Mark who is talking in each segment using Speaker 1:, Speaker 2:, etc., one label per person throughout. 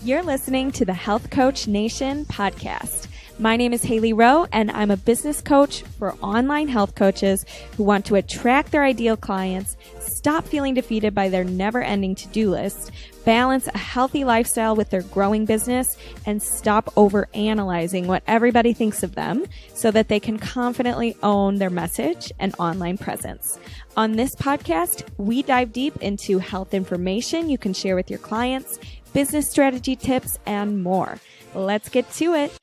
Speaker 1: You're listening to the Health Coach Nation podcast. My name is Hailey Rowe, and I'm a business coach for online health coaches who want to attract their ideal clients, stop feeling defeated by their never-ending to-do list, balance a healthy lifestyle with their growing business, and stop overanalyzing what everybody thinks of them so that they can confidently own their message and online presence. On this podcast, we dive deep into health information you can share with your clients, business strategy tips, and more. Let's get to it.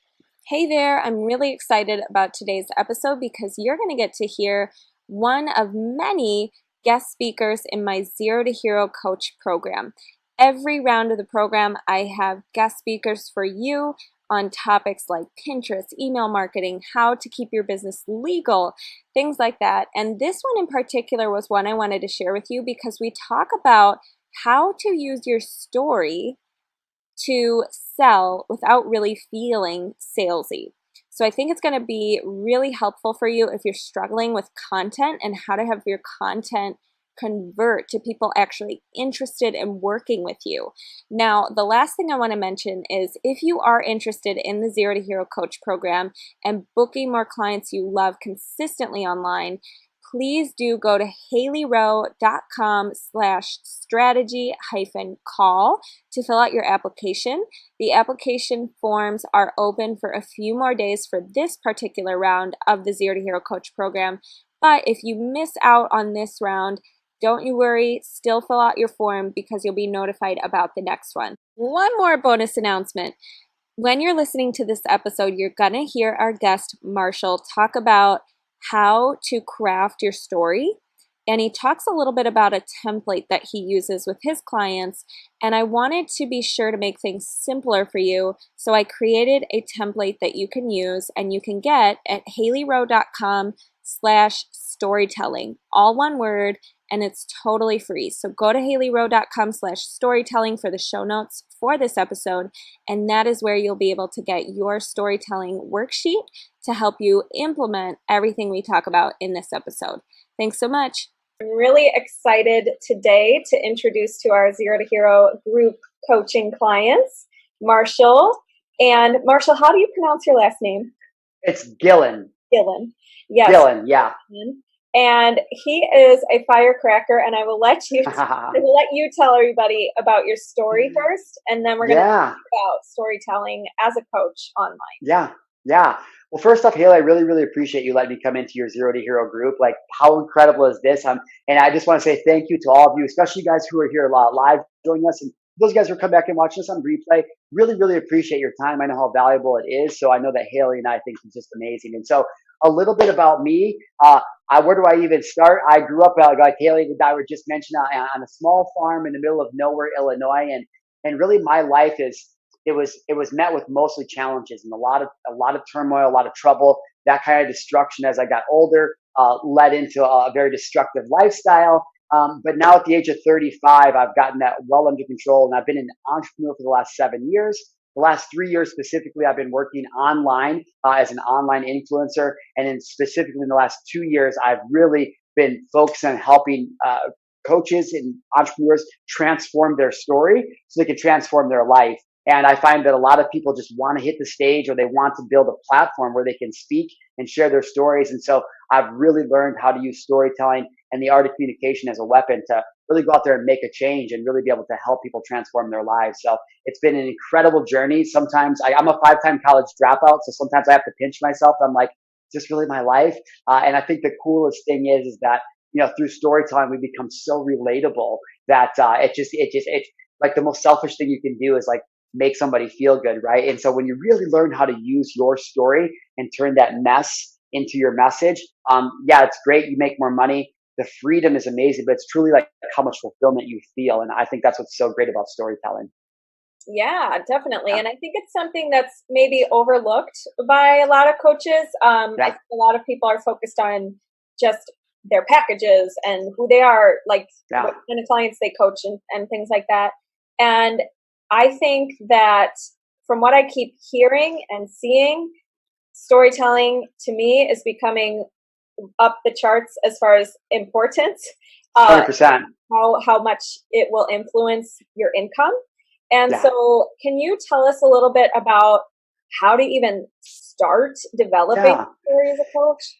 Speaker 1: Hey there, I'm really excited about today's episode because you're going to get to hear one of many guest speakers in my Zero to Hero Coach program. Every round of the program, I have guest speakers for you on topics like Pinterest, email marketing, how to keep your business legal, things like that. And this one in particular was one I wanted to share with you because we talk about how to use your story to sell without really feeling salesy. So I think it's going to be really helpful for you if you're struggling with content and how to have your content convert to people actually interested in working with you. Now, the last thing I want to mention is if you are interested in the Zero to Hero Coach program and booking more clients you love consistently online, please do go to haileyrowe.com/strategy-call to fill out your application. The application forms are open for a few more days for this particular round of the Zero to Hero Coach program. But if you miss out on this round, don't you worry, still fill out your form because you'll be notified about the next one. One more bonus announcement. When you're listening to this episode, you're going to hear our guest, Marshall, talk about how to craft your story. And he talks a little bit about a template that he uses with his clients. And I wanted to be sure to make things simpler for you. So I created a template that you can use and you can get at haileyrowe.com/storytelling, all one word, and it's totally free. So go to haileyrowe.com/storytelling for the show notes for this episode. And that is where you'll be able to get your storytelling worksheet to help you implement everything we talk about in this episode. Thanks so much. I'm really excited today to introduce to our Zero to Hero group coaching clients, Marshall. And Marshall, how do you pronounce your last name?
Speaker 2: It's Gillen.
Speaker 1: Gillen. Yes.
Speaker 2: Gillen, yeah.
Speaker 1: And he is a firecracker, and I will let you tell everybody about your story first, and then we're going to talk about storytelling as a coach online.
Speaker 2: Yeah. Well, first off, Hailey, I really, really appreciate you letting me come into your Zero to Hero group. Like, how incredible is this? And I just want to say thank you to all of you, especially you guys who are here live joining us, and those guys who are coming back and watching us on replay. Really, really appreciate your time. I know how valuable it is. So I know that Hailey and I think it's just amazing. And so a little bit about me. Where do I even start? I grew up like Hailey and I were just mentioned on a small farm in the middle of nowhere, Illinois, and really my life it was met with mostly challenges and a lot of turmoil, a lot of trouble. That kind of destruction as I got older led into a very destructive lifestyle. But now at the age of 35, I've gotten that well under control, and I've been an entrepreneur for the last 7 years. The last 3 years specifically, I've been working online as an online influencer. And then specifically in the last 2 years, I've really been focused on helping coaches and entrepreneurs transform their story so they can transform their life. And I find that a lot of people just want to hit the stage or they want to build a platform where they can speak and share their stories. And so I've really learned how to use storytelling and the art of communication as a weapon to really go out there and make a change and really be able to help people transform their lives. So it's been an incredible journey. Sometimes I'm a 5-time college dropout. So sometimes I have to pinch myself. I'm like, is this really my life? And I think the coolest thing is that, through storytelling, we become so relatable that it's like the most selfish thing you can do is like make somebody feel good. Right. And so when you really learn how to use your story and turn that mess into your message, it's great. You make more money. The freedom is amazing, but it's truly like how much fulfillment you feel. And I think that's what's so great about storytelling.
Speaker 1: Yeah, definitely. And I think it's something that's maybe overlooked by a lot of coaches. I think a lot of people are focused on just their packages and who they are, like what kind of clients they coach and things like that. And I think that from what I keep hearing and seeing, storytelling to me is becoming up the charts as far as importance.
Speaker 2: 100%.
Speaker 1: How much it will influence your income. And
Speaker 2: Yeah.
Speaker 1: so can you tell us a little bit about how to even start developing
Speaker 2: Yeah.
Speaker 1: a story as a coach?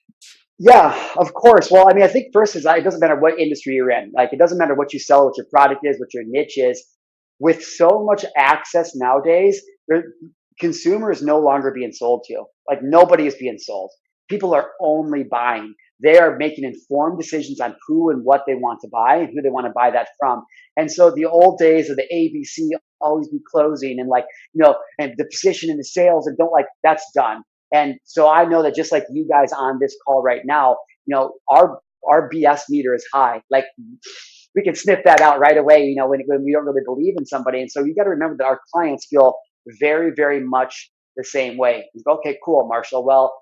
Speaker 2: Yeah, of course. Well, I mean, I think first is it doesn't matter what industry you're in. Like, it doesn't matter what you sell, what your product is, what your niche is. With so much access nowadays, consumer is no longer being sold to. Like, nobody is being sold. People are only buying. They are making informed decisions on who and what they want to buy and who they want to buy that from. And so the old days of the ABC always be closing and and the position in the sales and don't, like, that's done. And so I know that just like you guys on this call right now, our BS meter is high. Like, we can sniff that out right away, when we don't really believe in somebody. And so you got to remember that our clients feel very, very much the same way. Okay, cool, Marshall. Well,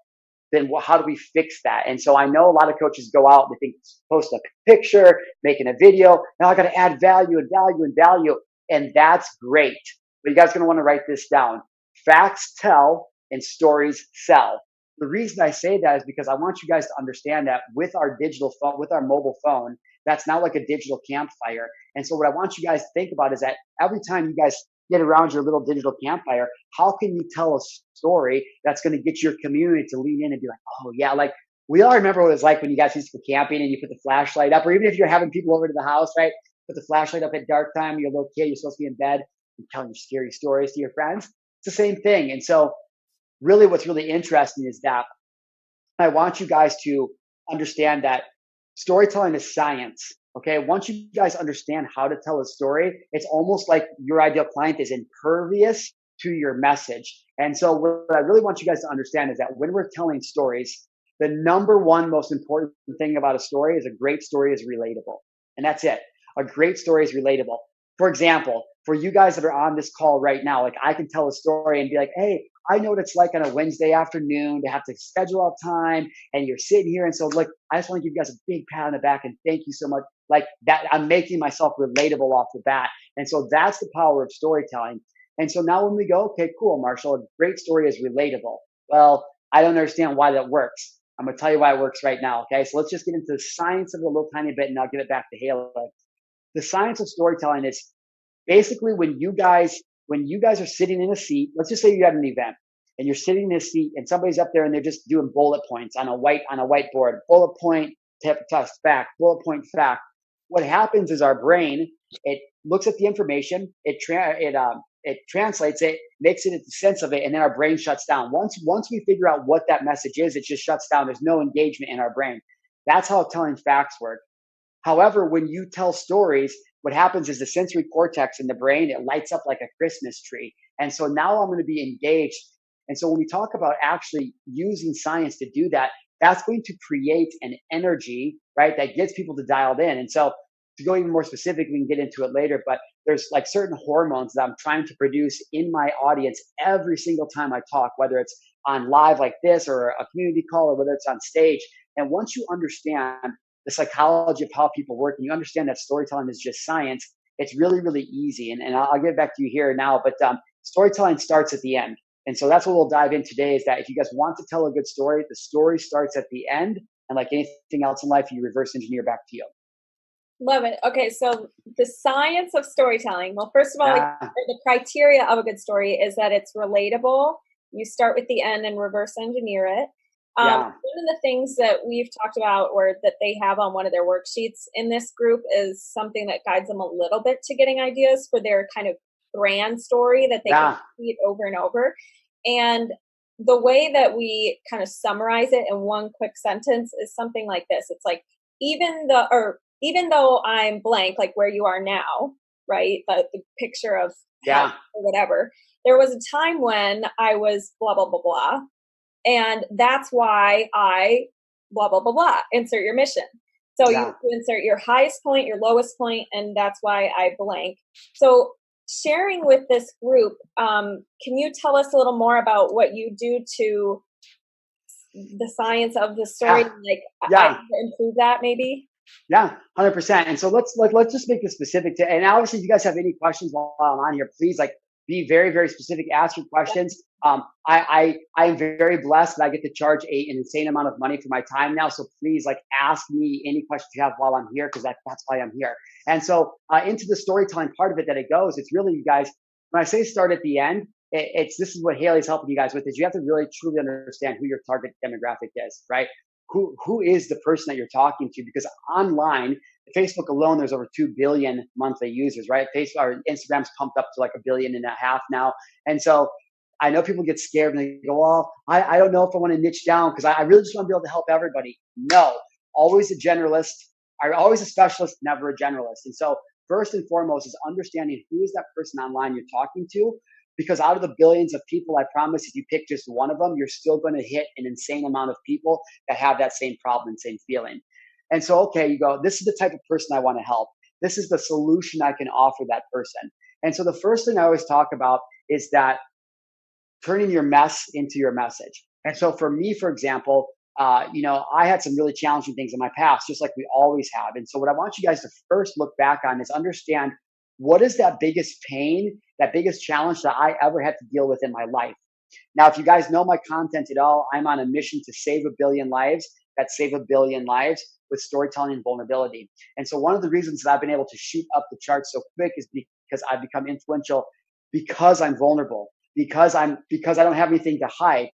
Speaker 2: then how do we fix that? And so I know a lot of coaches go out and they think post a picture, making a video. Now I got to add value and value and value. And that's great. But you guys are going to want to write this down. Facts tell and stories sell. The reason I say that is because I want you guys to understand that with our digital phone, with our mobile phone, that's now like a digital campfire. And so what I want you guys to think about is that every time you guys get around your little digital campfire, how can you tell a story that's going to get your community to lean in and be like, oh yeah, like we all remember what it was like when you guys used to go camping and you put the flashlight up, or even if you're having people over to the house, right? Put the flashlight up at dark time, you're a little kid, you're supposed to be in bed and telling your scary stories to your friends. It's the same thing. And so really what's really interesting is that I want you guys to understand that storytelling is science. Okay. Once you guys understand how to tell a story, it's almost like your ideal client is impervious to your message. And so what I really want you guys to understand is that when we're telling stories, the number one most important thing about a story is a great story is relatable. And that's it. A great story is relatable. For example, for you guys that are on this call right now, like I can tell a story and be like, hey, I know what it's like on a Wednesday afternoon to have to schedule out time and you're sitting here. And so look, I just want to give you guys a big pat on the back and thank you so much. Like that, I'm making myself relatable off the bat. And so that's the power of storytelling. And so now when we go, okay, cool, Marshall, a great story is relatable. Well, I don't understand why that works. I'm going to tell you why it works right now. Okay. So let's just get into the science of it a little tiny bit and I'll give it back to Hailey. The science of storytelling is basically when you guys are sitting in a seat, let's just say you had an event and you're sitting in a seat and somebody's up there and they're just doing bullet points on a whiteboard, bullet point, test, fact, bullet point, fact. What happens is our brain, it looks at the information, it translates it, makes it into sense of it, and then our brain shuts down. Once we figure out what that message is, it just shuts down. There's no engagement in our brain. That's how telling facts work. However, when you tell stories, what happens is the sensory cortex in the brain, it lights up like a Christmas tree. And so now I'm going to be engaged. And so when we talk about actually using science to do that, that's going to create an energy, right, that gets people to dial in. And so to go even more specific, we can get into it later, but there's like certain hormones that I'm trying to produce in my audience every single time I talk, whether it's on live like this or a community call or whether it's on stage. And once you understand the psychology of how people work and you understand that storytelling is just science, it's really, really easy. And I'll get back to you here now, but storytelling starts at the end. And so that's what we'll dive in today is that if you guys want to tell a good story, the story starts at the end. And like anything else in life, you reverse engineer back to you.
Speaker 1: Love it. Okay, so the science of storytelling. Well, first of all,
Speaker 2: Yeah.
Speaker 1: the criteria of a good story is that it's relatable. You start with the end and reverse engineer it.
Speaker 2: Yeah.
Speaker 1: One of the things that we've talked about or that they have on one of their worksheets in this group is something that guides them a little bit to getting ideas for their kind of brand story that they can repeat over and over. And the way that we kind of summarize it in one quick sentence is something like this. It's like, even though I'm blank, like where you are now, right? The picture of health or whatever. There was a time when I was blah, blah, blah, blah. And that's why I blah, blah, blah, blah. Insert your mission. So you insert your highest point, your lowest point, and that's why I blank. So sharing with this group, can you tell us a little more about what you do to the science of the story? I improve that maybe?
Speaker 2: Yeah, 100%. And so let's just make this specific to, and obviously if you guys have any questions while I'm on here, please be very, very specific, ask your questions. I'm very blessed that I get to charge an insane amount of money for my time now. So please ask me any questions you have while I'm here, because that's why I'm here. And so into the storytelling part of it that it goes, it's really, you guys, when I say start at the end, this is what Hailey's helping you guys with is you have to really truly understand who your target demographic is, right? Who is the person that you're talking to? Because online, Facebook alone, there's over 2 billion monthly users, right? Facebook or Instagram's pumped up to like 1.5 billion now. And so I know people get scared and they go, well, I don't know if I want to niche down because I really just want to be able to help everybody. No, always a generalist, always a specialist, never a generalist. And so first and foremost is understanding who is that person online you're talking to, because out of the billions of people, I promise if you pick just one of them, you're still going to hit an insane amount of people that have that same problem, same feeling. And so, okay, you go, this is the type of person I want to help. This is the solution I can offer that person. And so the first thing I always talk about is that turning your mess into your message. And so for me, for example, I had some really challenging things in my past, just like we always have. And so what I want you guys to first look back on is understand what is that biggest pain, that biggest challenge that I ever had to deal with in my life. Now, if you guys know my content at all, I'm on a mission to save 1 billion lives, that save 1 billion lives with storytelling and vulnerability. And so one of the reasons that I've been able to shoot up the charts so quick is because I've become influential because I'm vulnerable, because I don't have anything to hide.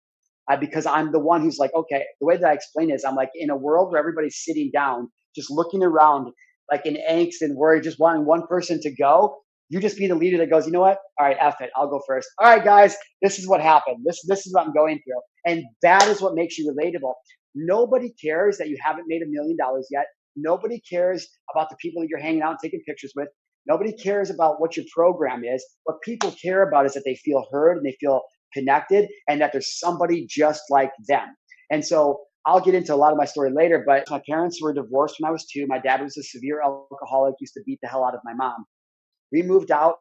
Speaker 2: Because I'm the one who's like, okay, the way that I explain it is I'm like, in a world where everybody's sitting down, just looking around, like in angst and worry, just wanting one person to go, you just be the leader that goes, you know what? All right, F it, I'll go first. All right, guys, this is what happened. This is what I'm going through. And that is what makes you relatable. Nobody cares that you haven't made $1 million yet. Nobody cares about the people that you're hanging out and taking pictures with. Nobody cares about what your program is. What people care about is that they feel heard and they feel connected and that there's somebody just like them. And so I'll get into a lot of my story later, but my parents were divorced when I was 2. My dad was a severe alcoholic, used to beat the hell out of my mom. We moved out.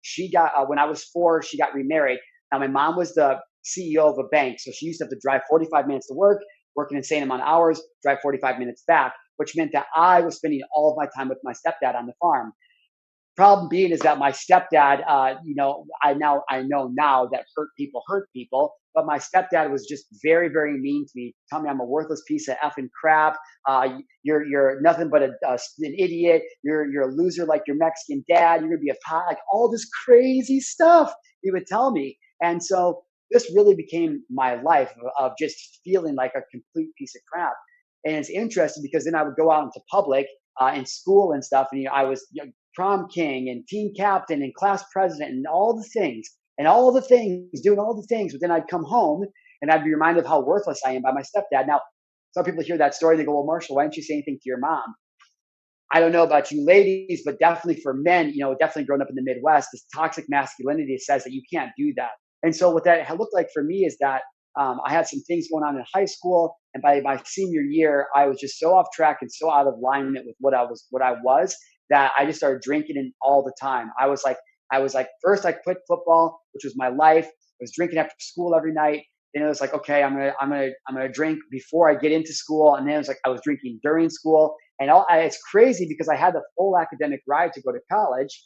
Speaker 2: She got, when I was 4, she got remarried. Now my mom was the CEO of a bank. So she used to have to drive 45 minutes to work an insane amount of hours, drive 45 minutes back, which meant that I was spending all of my time with my stepdad on the farm. Problem being is that my stepdad, I know now that hurt people, but my stepdad was just very, very mean to me. Tell me I'm a worthless piece of effing crap. You're nothing but an idiot. You're a loser like your Mexican dad. You're gonna be a pot, like all this crazy stuff he would tell me. And so this really became my life of just feeling like a complete piece of crap. And it's interesting because then I would go out into public in school and stuff, and I was prom king and team captain and class president and all the things, doing all the things. But then I'd come home and I'd be reminded of how worthless I am by my stepdad. Now, some people hear that story and they go, well, Marshall, why didn't you say anything to your mom? I don't know about you ladies, but definitely for men, definitely growing up in the Midwest, this toxic masculinity says that you can't do that. And so what that looked like for me is that I had some things going on in high school, and by my senior year, I was just so off track and so out of alignment with what I was that I just started drinking all the time. I was like, first I quit football, which was my life. I was drinking after school every night. Then it was like, okay, I'm gonna drink before I get into school, and then it was like I was drinking during school, and it's crazy because I had the full academic ride to go to college.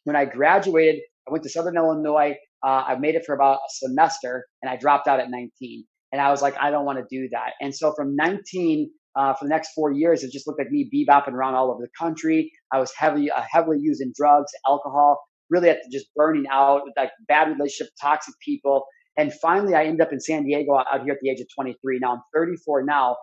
Speaker 2: When I graduated, I went to Southern Illinois. I made it for about a semester and I dropped out at 19. And I was like, I don't want to do that. And so from 19, for the next 4 years, it just looked like me bebopping around all over the country. I was heavily using drugs, alcohol, really at just burning out, like bad relationship, toxic people. And finally, I ended up in San Diego out here at the age of 23. Now I'm 34 now.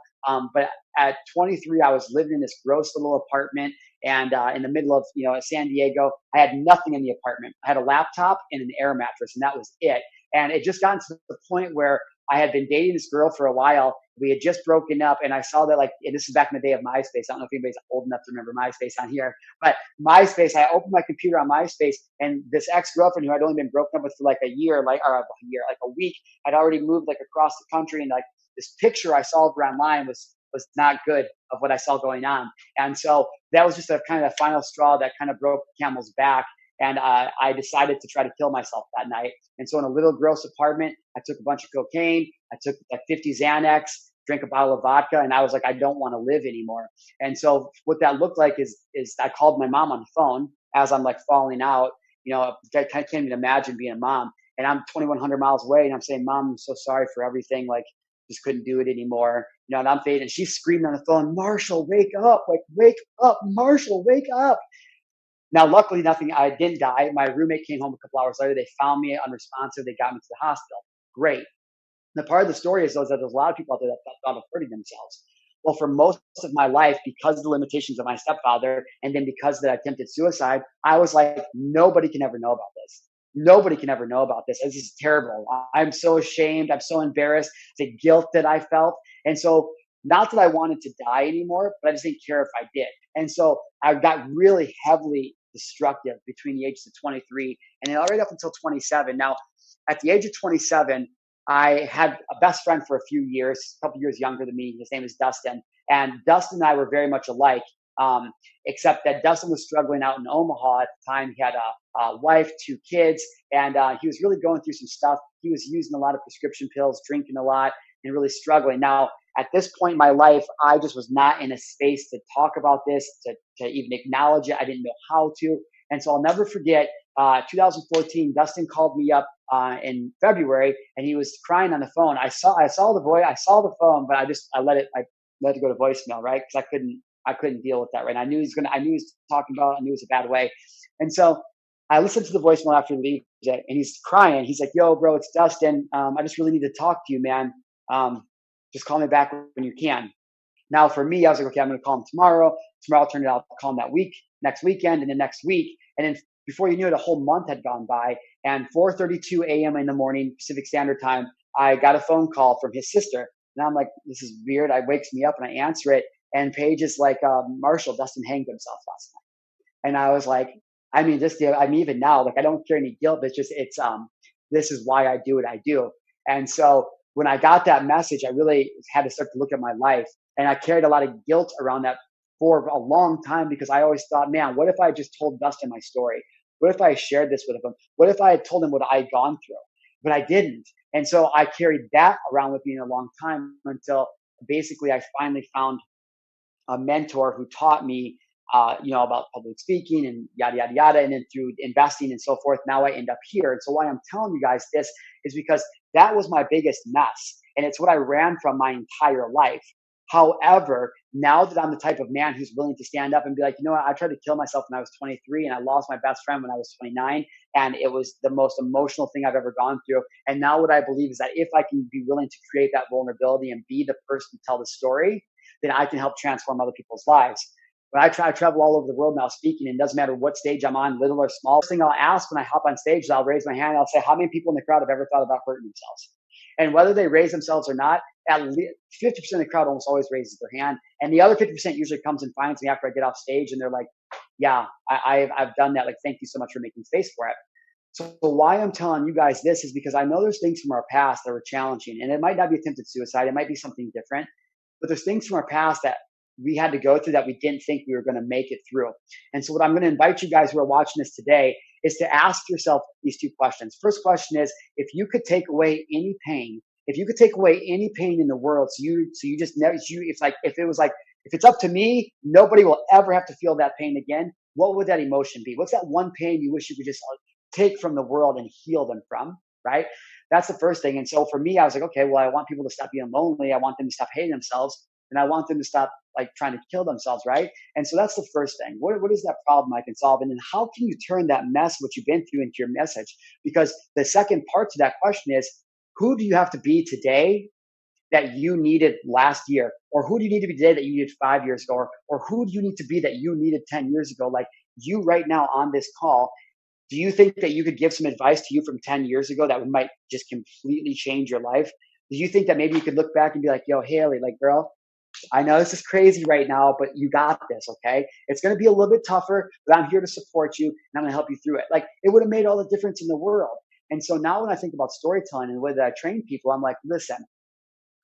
Speaker 2: But at 23, I was living in this gross little apartment and in the middle of San Diego. I had nothing in the apartment. I had a laptop and an air mattress, and that was it. And it just got to the point where I had been dating this girl for a while. We had just broken up, and I saw that and this is back in the day of MySpace. I don't know if anybody's old enough to remember MySpace on here, but MySpace. I opened my computer on MySpace, and this ex-girlfriend who I'd only been broken up with for like a week, had already moved like across the country, and like this picture I saw of her online was not good of what I saw going on. And so that was just a kind of the final straw that kind of broke the camel's back. And I decided to try to kill myself that night. And so in a little gross apartment, I took a bunch of cocaine. I took like 50 Xanax, drank a bottle of vodka, and I was like, I don't want to live anymore. And so what that looked like is I called my mom on the phone as I'm like falling out. I can't even imagine being a mom. And I'm 2,100 miles away, and I'm saying, Mom, I'm so sorry for everything. Like, just couldn't do it anymore. And I'm fading. And she's screaming on the phone, Marshall, wake up. Like, wake up, Marshall, wake up. Now, luckily, I didn't die. My roommate came home a couple hours later. They found me unresponsive. They got me to the hospital. Great. The part of the story is though, that there's a lot of people out there that thought of hurting themselves. Well, for most of my life, because of the limitations of my stepfather, and then because that I attempted suicide, I was like, nobody can ever know about this. Nobody can ever know about this. This is terrible. I'm so ashamed. I'm so embarrassed. The guilt that I felt. And so, not that I wanted to die anymore, but I just didn't care if I did. And so I got really heavily destructive between the ages of 23 and then right up until 27. Now, at the age of 27, I had a best friend for a few years, a couple years younger than me. His name is Dustin. And Dustin and I were very much alike, except that Dustin was struggling out in Omaha at the time. He had a wife, 2 kids, and he was really going through some stuff. He was using a lot of prescription pills, drinking a lot, and really struggling. Now, at this point in my life, I just was not in a space to talk about this, to even acknowledge it. I didn't know how to. And so I'll never forget 2014, Dustin called me up in February, and he was crying on the phone. I saw the phone, but I let it go to voicemail, right? Because I couldn't deal with that, right? I knew he was talking about it. I knew it was a bad way. And so I listened to the voicemail after he leaves it, and he's crying. He's like, "Yo, bro, it's Dustin. I just really need to talk to you, man. Just call me back when you can." Now, for me, I was like, okay, I'm going to call him tomorrow. Tomorrow turned out to call him that week, next weekend, and then next week. And then before you knew it, a whole month had gone by. And 4:32 a.m. in the morning, Pacific Standard Time, I got a phone call from his sister. And I'm like, this is weird. It wakes me up and I answer it. And Paige is like, Marshall, Dustin hanged himself last night. And I was like, even now, like, I don't carry any guilt. This is why I do what I do. And so when I got that message, I really had to start to look at my life. And I carried a lot of guilt around that for a long time because I always thought, man, what if I just told Dustin my story? What if I shared this with him? What if I had told him what I had gone through? But I didn't. And so I carried that around with me in a long time until basically I finally found a mentor who taught me, about public speaking and yada, yada, yada. And then through investing and so forth, now I end up here. And so why I'm telling you guys this is because that was my biggest mess. And it's what I ran from my entire life. However, now that I'm the type of man who's willing to stand up and be like, you know what, I tried to kill myself when I was 23 and I lost my best friend when I was 29. And it was the most emotional thing I've ever gone through. And now what I believe is that if I can be willing to create that vulnerability and be the person to tell the story, then I can help transform other people's lives. But I travel all over the world now speaking, and it doesn't matter what stage I'm on, little or small. First thing I'll ask when I hop on stage is I'll raise my hand and I'll say, how many people in the crowd have ever thought about hurting themselves? And whether they raise themselves or not, at least 50% of the crowd almost always raises their hand. And the other 50% usually comes and finds me after I get off stage and they're like, yeah, I've done that. Like, thank you so much for making space for it. So why I'm telling you guys this is because I know there's things from our past that were challenging, and it might not be attempted suicide. It might be something different, but there's things from our past that we had to go through that we didn't think we were going to make it through. And so what I'm going to invite you guys who are watching this today is to ask yourself these 2 questions. First question is, if you could take away any pain, if in the world, if it's up to me, nobody will ever have to feel that pain again. What would that emotion be? What's that one pain you wish you could just take from the world and heal them from, right? That's the first thing. And so for me, I was like, okay, well, I want people to stop being lonely. I want them to stop hating themselves. And I want them to stop trying to kill themselves, right? And so that's the first thing. What is that problem I can solve? And then how can you turn that mess, what you've been through, into your message? Because the second part to that question is, who do you have to be today that you needed last year? Or who do you need to be today that you needed 5 years ago? Or who do you need to be that you needed 10 years ago? Like you right now on this call, do you think that you could give some advice to you from 10 years ago that might just completely change your life? Do you think that maybe you could look back and be like, yo, Hailey, like, girl, I know this is crazy right now, but you got this, okay? It's going to be a little bit tougher, but I'm here to support you and I'm going to help you through it. Like, it would have made all the difference in the world. And so now when I think about storytelling and the way that I train people, I'm like, listen,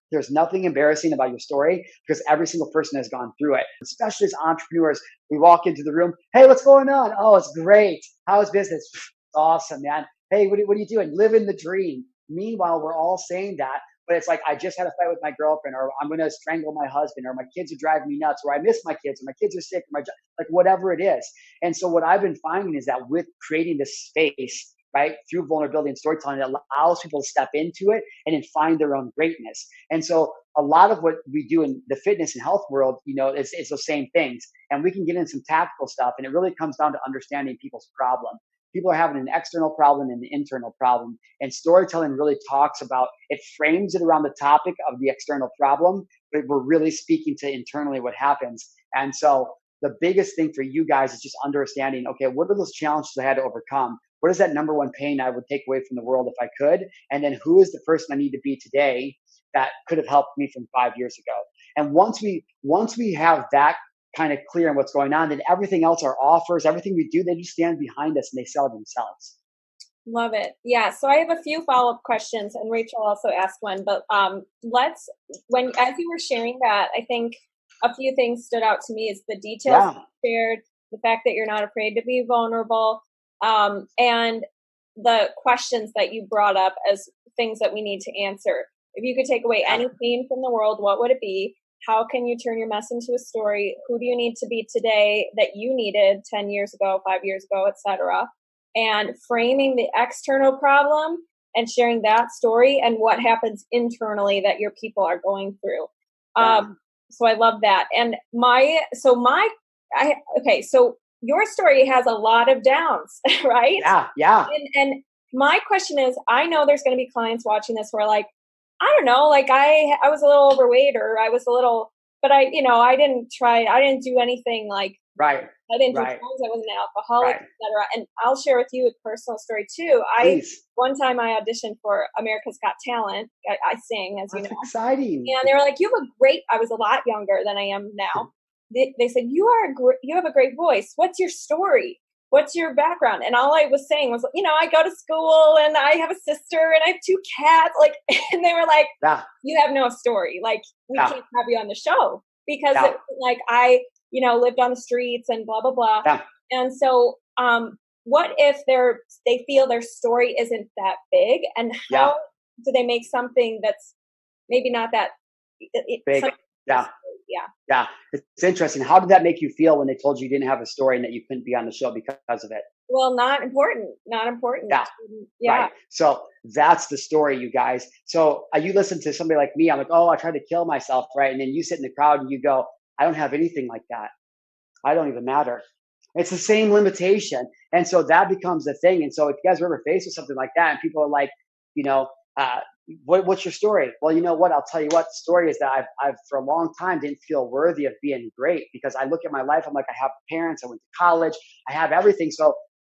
Speaker 2: there's nothing embarrassing about your story because every single person has gone through it. Especially as entrepreneurs, we walk into the room, hey, what's going on? Oh, it's great. How's business? It's awesome, man. Hey, what are you doing? Living the dream. Meanwhile, we're all saying that, but it's like, I just had a fight with my girlfriend, or I'm going to strangle my husband, or my kids are driving me nuts, or I miss my kids, or my kids are sick, or like whatever it is. And so what I've been finding is that with creating this space right? Through vulnerability and storytelling, it allows people to step into it and then find their own greatness. And so a lot of what we do in the fitness and health world, it's those same things. And we can get into some tactical stuff, and it really comes down to understanding people's problem. People are having an external problem and an internal problem. And storytelling really talks about, it frames it around the topic of the external problem, but we're really speaking to internally what happens. And so the biggest thing for you guys is just understanding, okay, what are those challenges I had to overcome? What is that number one pain I would take away from the world if I could? And then who is the person I need to be today that could have helped me from 5 years ago? And once we have that kind of clear on what's going on, then everything else, our offers, everything we do, they just stand behind us and they sell themselves.
Speaker 1: Love it. Yeah. So I have a few follow-up questions, and Rachel also asked one, but as you were sharing that, I think a few things stood out to me is the details shared, the fact that you're not afraid to be vulnerable, and the questions that you brought up as things that we need to answer. If you could take away any pain from the world, what would it be? How can you turn your mess into a story? Who do you need to be today that you needed 10 years ago, 5 years ago, etc.? And framing the external problem and sharing that story and what happens internally that your people are going through. So I love that. And so your story has a lot of downs, right?
Speaker 2: Yeah.
Speaker 1: And my question is, I know there's going to be clients watching this who are like, I don't know, like I was a little overweight, or I was a little, but I didn't do anything like,
Speaker 2: right.
Speaker 1: I didn't do drugs, I wasn't an alcoholic, etc. And I'll share with you a personal story too. One time I auditioned for America's Got Talent. I sing, as you know.
Speaker 2: That's exciting.
Speaker 1: And they were like, I was a lot younger than I am now. They said, you have a great voice. What's your story? What's your background? And all I was saying was, I go to school and I have a sister and I have 2 cats. Like, and they were like, you have no story. Like, we can't have you on the show because it, like I, lived on the streets and blah, blah, blah.
Speaker 2: Yeah.
Speaker 1: And so, what if they feel their story isn't that big, and how do they make something that's maybe not that
Speaker 2: big? Yeah. It's interesting. How did that make you feel when they told you didn't have a story and that you couldn't be on the show because of it?
Speaker 1: Well, not important. Yeah.
Speaker 2: Right. So that's the story, you guys. So you listen to somebody like me. I'm like, oh, I tried to kill myself. Right. And then you sit in the crowd and you go, I don't have anything like that. I don't even matter. It's the same limitation. And so that becomes the thing. And so if you guys are ever faced with something like that and people are like, what's your story? Well, you know what? I'll tell you what. The story is that I've for a long time didn't feel worthy of being great, because I look at my life. I'm like, I have parents. I went to college. I have everything. So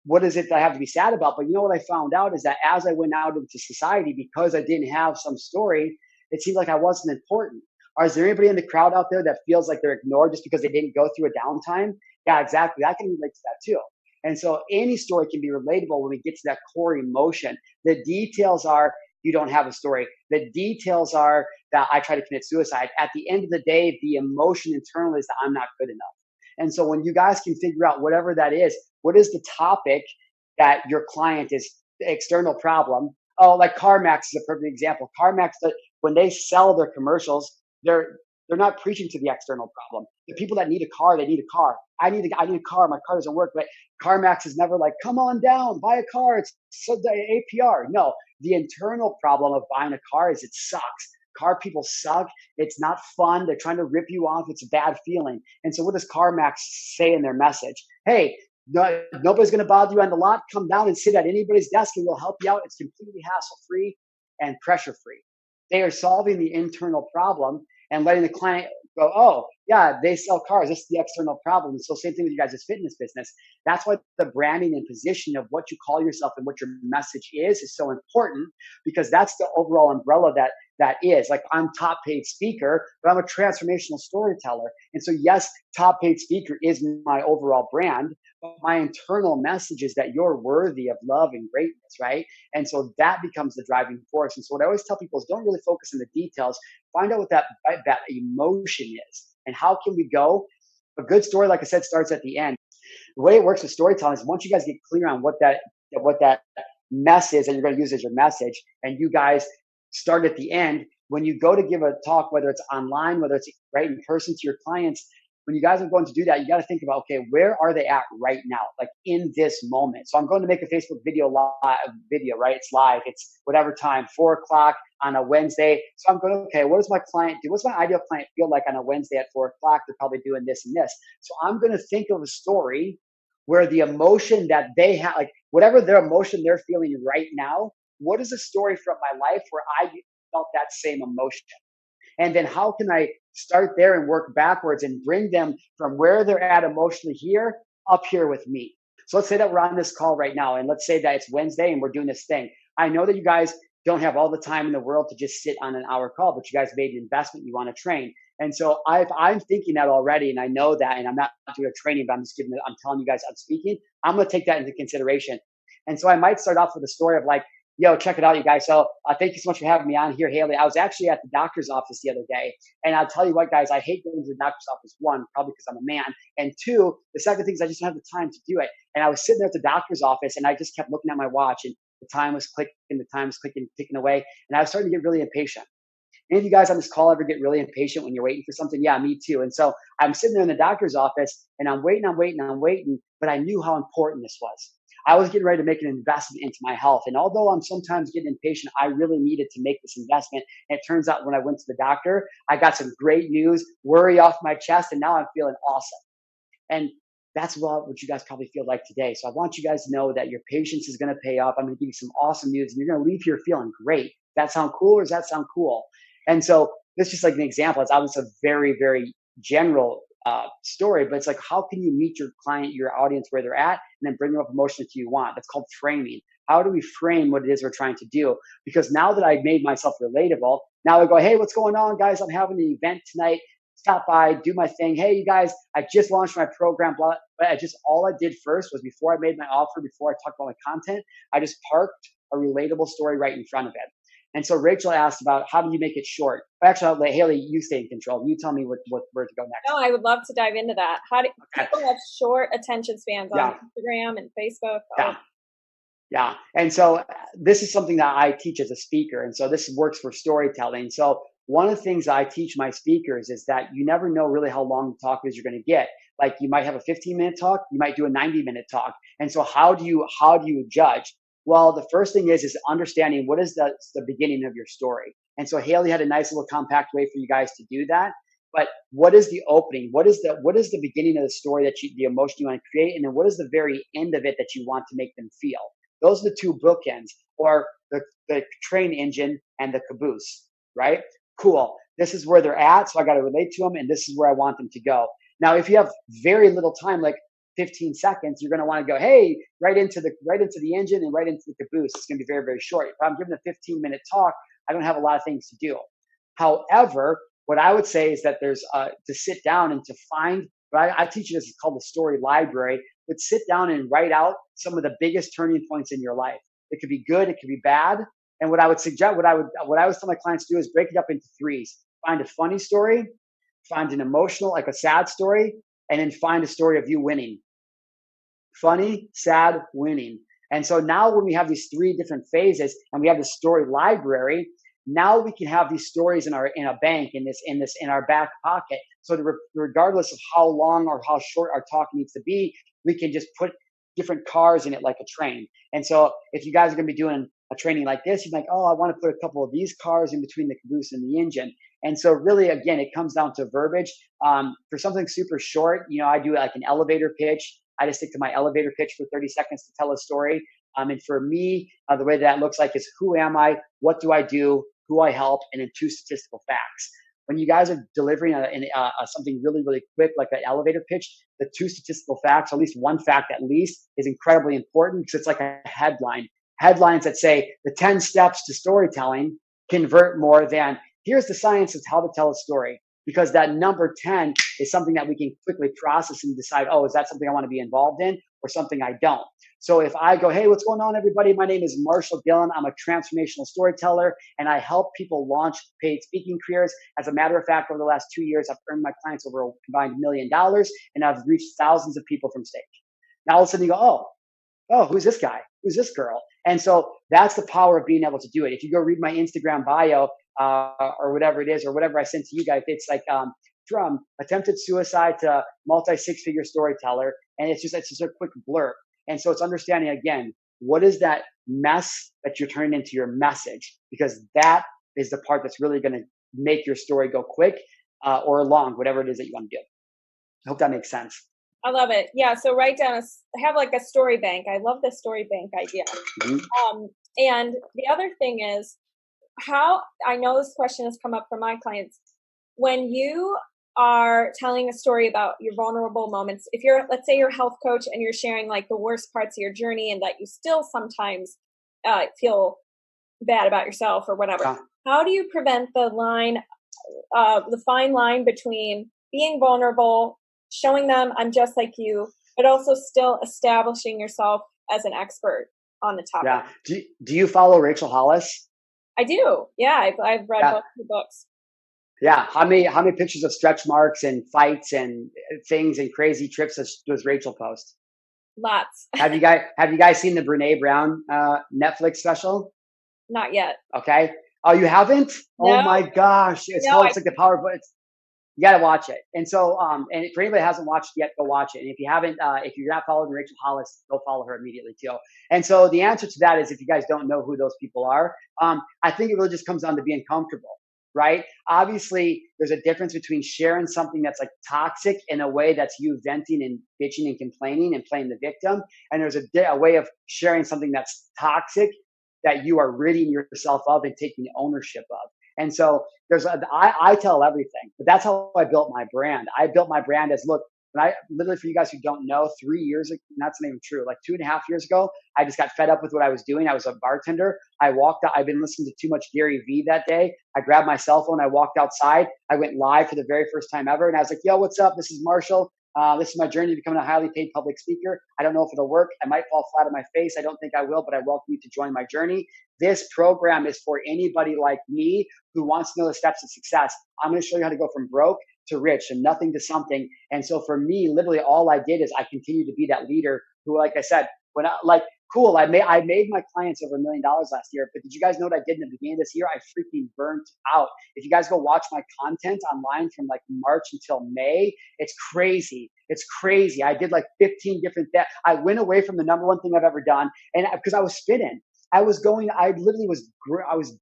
Speaker 2: what is it that I have to be sad about? But you know what I found out is that as I went out into society, because I didn't have some story, it seemed like I wasn't important. Or is there anybody in the crowd out there that feels like they're ignored just because they didn't go through a downtime? Yeah, exactly. I can relate to that too. And so any story can be relatable when we get to that core emotion. The details are, you don't have a story. The details are that I try to commit suicide. At the end of the day, the emotion internally is that I'm not good enough. And so when you guys can figure out whatever that is, what is the topic that your client is, the external problem? Oh, like CarMax is a perfect example. CarMax, when they sell their commercials, they're not preaching to the external problem. The people that need a car, they need a car. I need a car. My car doesn't work. But CarMax is never like, come on down, buy a car. It's so the APR. No, the internal problem of buying a car is it sucks. Car people suck. It's not fun. They're trying to rip you off. It's a bad feeling. And so what does CarMax say in their message? Hey, nobody's going to bother you on the lot. Come down and sit at anybody's desk and we'll help you out. It's completely hassle-free and pressure-free. They are solving the internal problem and letting the client go, oh, yeah, they sell cars. This is the external problem. So same thing with you guys' fitness business. That's why the branding and position of what you call yourself and what your message is so important, because that's the overall umbrella that is. Like, I'm top paid speaker, but I'm a transformational storyteller. And so yes, top paid speaker is my overall brand, but my internal message is that you're worthy of love and greatness, right? And so that becomes the driving force. And so what I always tell people is don't really focus on the details. Find out what that emotion is. And how can we go? A good story, like I said, starts at the end. The way it works with storytelling is once you guys get clear on what that mess is that you're going to use as your message, and you guys start at the end, when you go to give a talk, whether it's online, whether it's right in person to your clients, when you guys are going to do that, you got to think about, okay, where are they at right now? Like in this moment. So I'm going to make a Facebook video, right? It's live. It's whatever time, 4 o'clock on a Wednesday. So I'm going, okay, what does my client do? What's my ideal client feel like on a Wednesday at 4 o'clock? They're probably doing this and this. So I'm going to think of a story where the emotion that they have, like whatever their emotion they're feeling right now, what is a story from my life where I felt that same emotion? And then how can I start there and work backwards and bring them from where they're at emotionally here up here with me? So let's say that we're on this call right now, and let's say that it's Wednesday and we're doing this thing. I know that you guys don't have all the time in the world to just sit on an hour call, but you guys made an investment, you want to train. And so I'm thinking that already, and I know that, and I'm not doing a training, but I'm telling you guys I'm speaking. I'm going to take that into consideration. And so I might start off with a story of like, yo, check it out, you guys. So thank you so much for having me on here, Hailey. I was actually at the doctor's office the other day. And I'll tell you what, guys, I hate going to the doctor's office. One, probably because I'm a man. And two, the second thing is I just don't have the time to do it. And I was sitting there at the doctor's office and I just kept looking at my watch and the time was clicking, ticking away. And I was starting to get really impatient. Any of you guys on this call ever get really impatient when you're waiting for something? Yeah, me too. And so I'm sitting there in the doctor's office and I'm waiting, but I knew how important this was. I was getting ready to make an investment into my health. And although I'm sometimes getting impatient, I really needed to make this investment. And it turns out when I went to the doctor, I got some great news, worry off my chest, and now I'm feeling awesome. And that's what you guys probably feel like today. So I want you guys to know that your patience is going to pay off. I'm going to give you some awesome news and you're going to leave here feeling great. That sound cool or does that sound cool? And so this is just like an example. It's obviously a very, very general story, but it's like, how can you meet your client, your audience where they're at, and then bring them up emotionally to you want? That's called framing. How do we frame what it is we're trying to do? Because now that I've made myself relatable, now I go, hey, what's going on, guys? I'm having an event tonight. Stop by, do my thing. Hey, you guys, I just launched my program. But all I did first was before I made my offer, before I talked about my content, I just parked a relatable story right in front of it. And so Rachel asked about how do you make it short? Actually, I'll let Hailey, you stay in control. You tell me where to go next.
Speaker 3: No, I would love to dive into that. How do people have short attention spans on Instagram and Facebook?
Speaker 2: Yeah. And so this is something that I teach as a speaker. And so this works for storytelling. So one of the things I teach my speakers is that you never know really how long the talk is you're going to get. Like you might have a 15-minute talk, you might do a 90-minute talk. And so how do you judge? Well, the first thing is understanding what is the beginning of your story. And so Hailey had a nice little compact way for you guys to do that. But what is the opening? What is the beginning of the story the emotion you want to create? And then what is the very end of it that you want to make them feel? Those are the two bookends, or the train engine and the caboose, right? Cool. This is where they're at. So I got to relate to them and this is where I want them to go. Now, if you have very little time, like 15 seconds, you're going to want to go, hey, right into the engine and right into the caboose. It's going to be very, very short. If I'm giving a 15-minute talk, I don't have a lot of things to do. However, what I would say is that there's to sit down and to find, I teach you this, it's called the story library, but sit down and write out some of the biggest turning points in your life. It could be good, it could be bad. And what I would suggest, what I always tell my clients to do is break it up into threes. Find a funny story, find an emotional, like a sad story, and then find a story of you winning. Funny, sad, winning. And so now when we have these three different phases and we have the story library, now we can have these stories in a bank, in our back pocket. So regardless of how long or how short our talk needs to be, we can just put different cars in it like a train. And so if you guys are going to be doing a training like this, you're like, oh, I want to put a couple of these cars in between the caboose and the engine. And so really, again, it comes down to verbiage. For something super short, I do like an elevator pitch. I just stick to my elevator pitch for 30 seconds to tell a story. And for me, the way that looks like is who am I? What do I do? Who I help? And then 2 statistical facts. When you guys are delivering something really, really quick, like an elevator pitch, the 2 statistical facts, or at least one fact at least, is incredibly important because it's like a headline. Headlines that say the 10 steps to storytelling convert more than here's the science of how to tell a story. Because that number 10 is something that we can quickly process and decide, oh, is that something I want to be involved in or something I don't? So if I go, hey, what's going on, everybody? My name is Marshal Gillen. I'm a transformational storyteller, and I help people launch paid speaking careers. As a matter of fact, over the last 2 years, I've earned my clients over a combined $1 million, and I've reached thousands of people from stage. Now, all of a sudden you go, oh, who's this guy? Who's this girl? And so that's the power of being able to do it. If you go read my Instagram bio or whatever it is, or whatever I sent to you guys, it's like from attempted suicide to multi-six-figure storyteller. And it's just a quick blurb. And so it's understanding, again, what is that mess that you're turning into your message? Because that is the part that's really going to make your story go quick or long, whatever it is that you want to do. I hope that makes sense.
Speaker 3: I love it. Yeah. So write down have like a story bank. I love the story bank idea. Mm-hmm. And the other thing is how I know this question has come up from my clients. When you are telling a story about your vulnerable moments, if you're, let's say you're a health coach and you're sharing like the worst parts of your journey and that you still sometimes feel bad about yourself or whatever, how do you prevent the fine line between being vulnerable, showing them I'm just like you, but also still establishing yourself as an expert on the topic?
Speaker 2: Yeah. Do you follow Rachel Hollis?
Speaker 3: I do. Yeah. I've read both her books.
Speaker 2: Yeah. How many pictures of stretch marks and fights and things and crazy trips does Rachel post?
Speaker 3: Lots.
Speaker 2: Have you guys seen the Brene Brown Netflix special?
Speaker 3: Not yet.
Speaker 2: Okay. Oh, you haven't?
Speaker 3: No.
Speaker 2: Oh my gosh. It's like the power of you got to watch it. And so, and for anybody that hasn't watched it yet, go watch it. And if you haven't, if you're not following Rachel Hollis, go follow her immediately too. And so the answer to that is, if you guys don't know who those people are, I think it really just comes down to being comfortable, right? Obviously, there's a difference between sharing something that's like toxic in a way that's you venting and bitching and complaining and playing the victim. And there's a way of sharing something that's toxic that you are ridding yourself of and taking ownership of. And so I tell everything, but that's how I built my brand. I built my brand as, look, when I literally, for you guys who don't know, 3 years ago, that's not even true, like 2.5 years ago, I just got fed up with what I was doing. I was a bartender. I walked out. I've been listening to too much Gary Vee that day. I grabbed my cell phone. I walked outside. I went live for the very first time ever. And I was like, yo, what's up? This is Marshall. This is my journey to becoming a highly paid public speaker. I don't know if it'll work. I might fall flat on my face. I don't think I will, but I welcome you to join my journey. This program is for anybody like me who wants to know the steps of success. I'm going to show you how to go from broke to rich and nothing to something. And so for me, literally all I did is I continued to be that leader who, like I said, when I made my clients over $1 million last year, but did you guys know what I did in the beginning of this year? I freaking burnt out. If you guys go watch my content online from like March until May, it's crazy. It's crazy. I did like 15 different things. I went away from the number one thing I've ever done. And because I was spinning, I was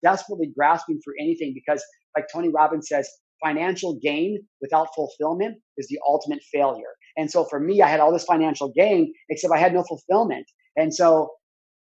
Speaker 2: desperately grasping for anything, because like Tony Robbins says, financial gain without fulfillment is the ultimate failure. And so for me, I had all this financial gain, except I had no fulfillment. And so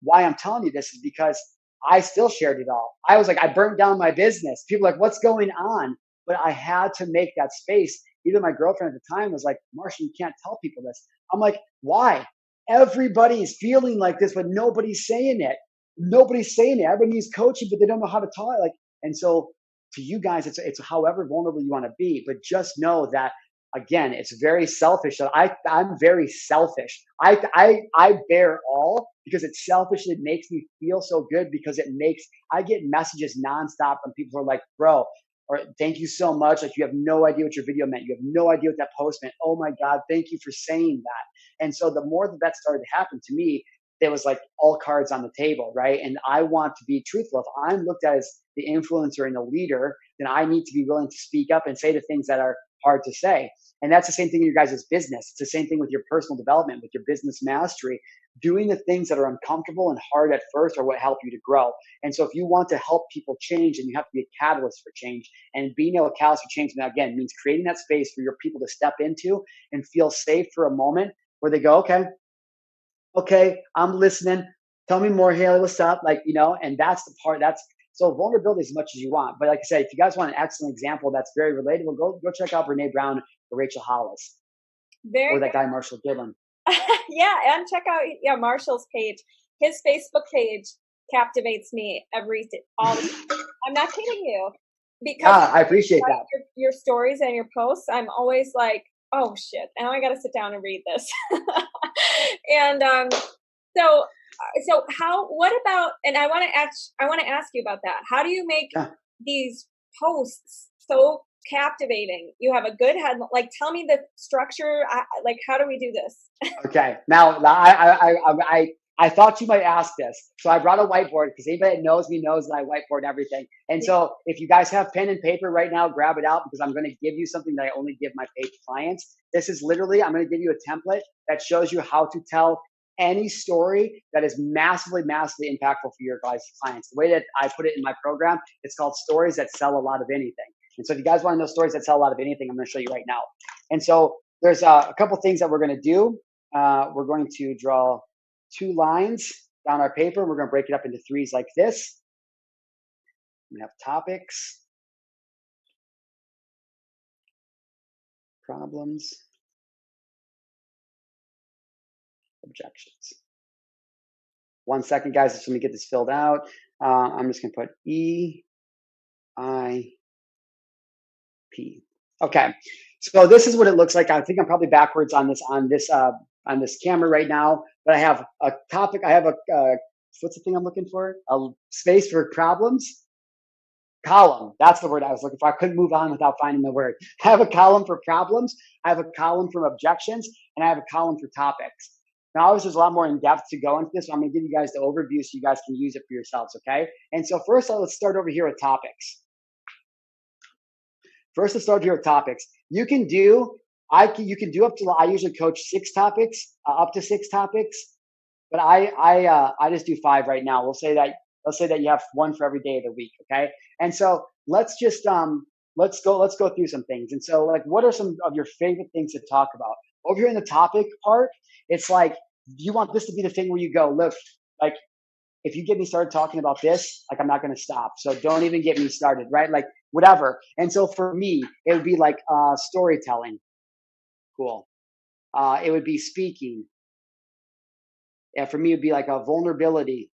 Speaker 2: why I'm telling you this is because I still shared it all. I was like, I burnt down my business. People are like, what's going on? But I had to make that space. Even my girlfriend at the time was like, Marshall, you can't tell people this. I'm like, why? Everybody's feeling like this, but nobody's saying it. Nobody's saying it. Everybody needs coaching, but they don't know how to talk. And so to you guys, it's however vulnerable you want to be, but just know that, again, it's very selfish. I'm very selfish. I bear all because it's selfish. It makes me feel so good because I get messages nonstop from people who are like, bro, or thank you so much. Like, you have no idea what your video meant. You have no idea what that post meant. Oh my God, thank you for saying that. And so the more that started to happen to me, there was like all cards on the table, right? And I want to be truthful. If I'm looked at as the influencer and the leader, then I need to be willing to speak up and say the things that are hard to say. And that's the same thing in your guys' business. It's the same thing with your personal development, with your business mastery. Doing the things that are uncomfortable and hard at first are what help you to grow. And so if you want to help people change, then you have to be a catalyst for change. And being able to catalyst for change, now again, means creating that space for your people to step into and feel safe for a moment where they go, okay, I'm listening. Tell me more, Hailey, what's up? And that's the part so vulnerability as much as you want. But like I said, if you guys want an excellent example that's very relatable, go check out Brene Brown or Rachel Hollis. Or that guy, Marshal Gillen.
Speaker 3: Yeah, and check out Marshall's page. His Facebook page captivates me all the time. I'm not kidding you. Because
Speaker 2: I appreciate that.
Speaker 3: Your stories and your posts, I'm always like, oh shit, now I got to sit down and read this. And so what about, and I want to ask you about that. How do you make these posts so captivating? You have a good head, tell me the structure. How do we do this?
Speaker 2: Okay. Now I thought you might ask this. So I brought a whiteboard because anybody that knows me knows that I whiteboard everything. And so if you guys have pen and paper right now, grab it out because I'm going to give you something that I only give my paid clients. This is literally, I'm going to give you a template that shows you how to tell any story that is massively, massively impactful for your guys' clients. The way that I put it in my program, it's called stories that sell a lot of anything. And so if you guys want to know stories that sell a lot of anything, I'm going to show you right now. And so there's a couple things that we're going to do. We're going to draw 2 lines down our paper. We're going to break it up into 3s like this. We have topics, problems, objections. 1 second, guys. Just let me get this filled out. I'm just going to put EIP. Okay. So this is what it looks like. I think I'm probably backwards on this camera right now, but I have a topic. I have a what's the thing I'm looking for? A space for problems. Column. That's the word I was looking for. I couldn't move on without finding the word. I have a column for problems. I have a column for objections, and I have a column for topics. Now, obviously, there's a lot more in depth to go into this. So I'm going to give you guys the overview so you guys can use it for yourselves. Okay. And so first, let's start over here with topics. First, let's start here with topics. You can do up to, I usually coach 6 topics, up to 6 topics, but I just do 5 right now. Let's say that you have 1 for every day of the week. Okay. And so let's just, let's go through some things. And so like, what are some of your favorite things to talk about? Over here in the topic part, it's like, you want this to be the thing where you go, look, like, if you get me started talking about this, like, I'm not going to stop. So don't even get me started, right? Like, whatever. And so for me, it would be like storytelling. Cool. It would be speaking. Yeah, for me, it'd be like a vulnerability.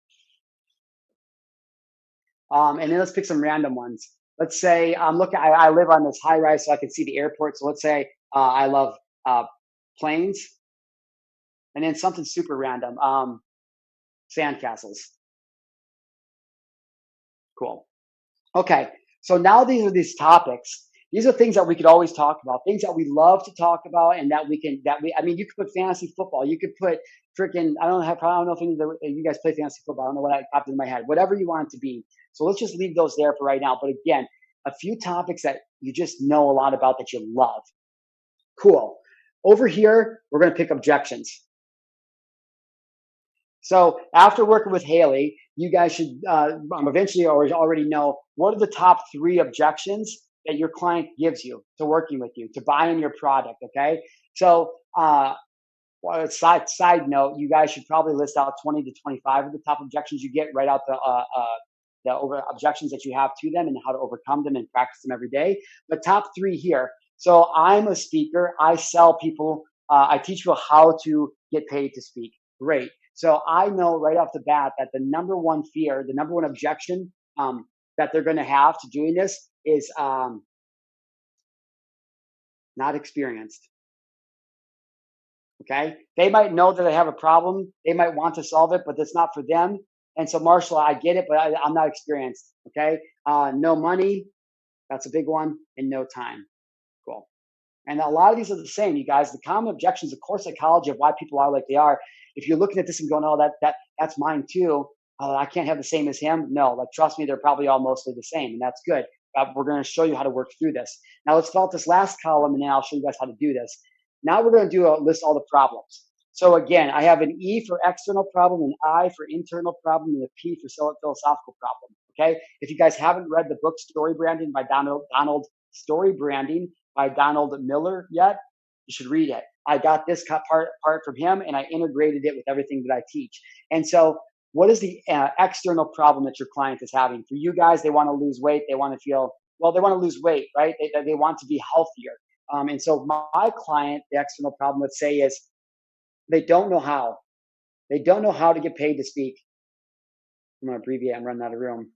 Speaker 2: And then let's pick some random ones. Let's say I live on this high rise, so I can see the airport. So let's say I love planes, and then something super random. Sandcastles. Cool. Okay. So now these are these topics. These are things that we could always talk about, things that we love to talk about, and I mean, you could put fantasy football. You could put freaking, I don't know if any of you guys play fantasy football. I don't know what popped in my head, whatever you want it to be. So let's just leave those there for right now. But again, a few topics that you just know a lot about that you love. Cool. Over here, we're going to pick objections. So after working with Hailey, you guys should eventually already know what are the top 3 objections that your client gives you to working with you, to buying your product. Okay. So side note, you guys should probably list out 20 to 25 of the top objections you get, write out the objections that you have to them and how to overcome them and practice them every day. But top 3 here. So I'm a speaker. I sell people. I teach people how to get paid to speak. Great. So I know right off the bat that the number one fear, the number one objection that they're going to have to doing this is not experienced. Okay. They might know that they have a problem. They might want to solve it, but that's not for them. And so, Marshall, I get it, but I'm not experienced. Okay. No money. That's a big one. And no time. Cool. And a lot of these are the same, you guys. The common objections, of course, psychology of why people are like they are. If you're looking at this and going, oh, that's mine too. I can't have the same as him. No, like, trust me, they're probably all mostly the same. And that's good. We're going to show you how to work through this. Now let's fill out this last column and then I'll show you guys how to do this. Now we're going to list all the problems. So again, I have an E for external problem, an I for internal problem, and a P for philosophical problem. Okay. If you guys haven't read the book Story Branding by Story Branding by Donald Miller yet, you should read it. I got this part from him and I integrated it with everything that I teach. And so what is the external problem that your client is having? For you guys, they want to lose weight. They want to lose weight, right? They want to be healthier. And so my client, the external problem, let's say, is they don't know how. They don't know how to get paid to speak. I'm going to abbreviate. I'm running out of room.